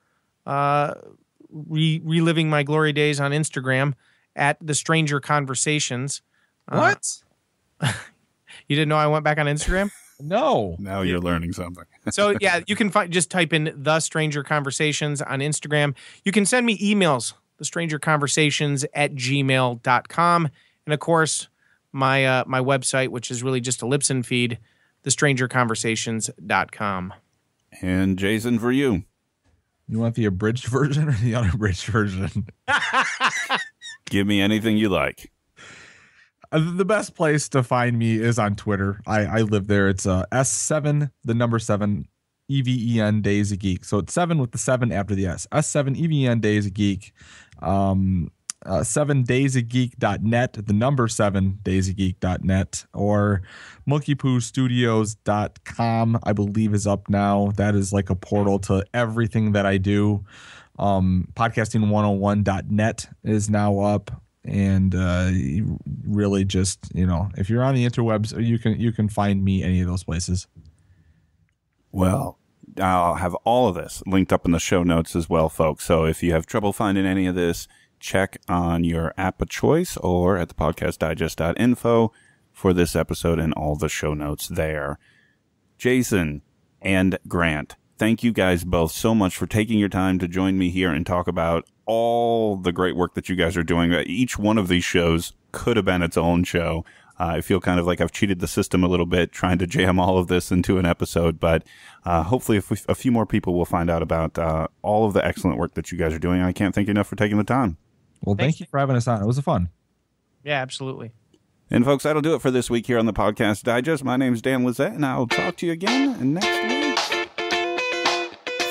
Speaker 2: reliving my glory days on Instagram at The Stranger Conversations.
Speaker 3: What?
Speaker 2: You didn't know I went back on Instagram?
Speaker 3: No.
Speaker 1: Now you're learning something.
Speaker 2: So yeah, you can just type in The Stranger Conversations on Instagram. You can send me emails, thestrangerconversations@gmail.com. And of course, my website, which is really just a Libsyn feed, thestrangerconversations.com.
Speaker 1: And Jason, for you.
Speaker 3: You want the abridged version or the unabridged version?
Speaker 1: Give me anything you like.
Speaker 3: The best place to find me is on Twitter. I live there. It's S7, the number 7, EVEN Days of Geek. So it's 7 with the 7 after the S. S7 EVEN Days of Geek. 7daysofgeek.net, the number 7daysofgeek.net, or monkeypoostudios.com, I believe, is up now. That is like a portal to everything that I do. Podcasting101.net is now up. And really just, if you're on the interwebs, you can find me any of those places.
Speaker 1: Well, I'll have all of this linked up in the show notes as well, folks. So if you have trouble finding any of this, check on your app of choice or at the podcastdigest.info for this episode and all the show notes there. Jason and Grant, thank you guys both so much for taking your time to join me here and talk about all the great work that you guys are doing. Each one of these shows could have been its own show. I feel kind of like I've cheated the system a little bit trying to jam all of this into an episode, but hopefully a few more people will find out about all of the excellent work that you guys are doing. I can't thank you enough for taking the time.
Speaker 3: Well, thank you for having us on. It was fun.
Speaker 2: Yeah, absolutely.
Speaker 1: And folks, that'll do it for this week here on the Podcast Digest. My name is Dan Lizette, and I'll talk to you again next week.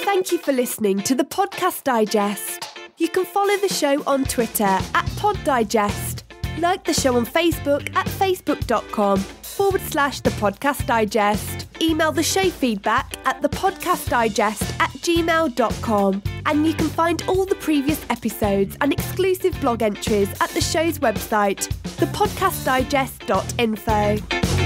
Speaker 4: Thank you for listening to the Podcast Digest. You can follow the show on Twitter @PodDigest. Like the show on Facebook at facebook.com/The Podcast Digest. Email the show feedback at thepodcastdigest@gmail.com. And you can find all the previous episodes and exclusive blog entries at the show's website, thepodcastdigest.info.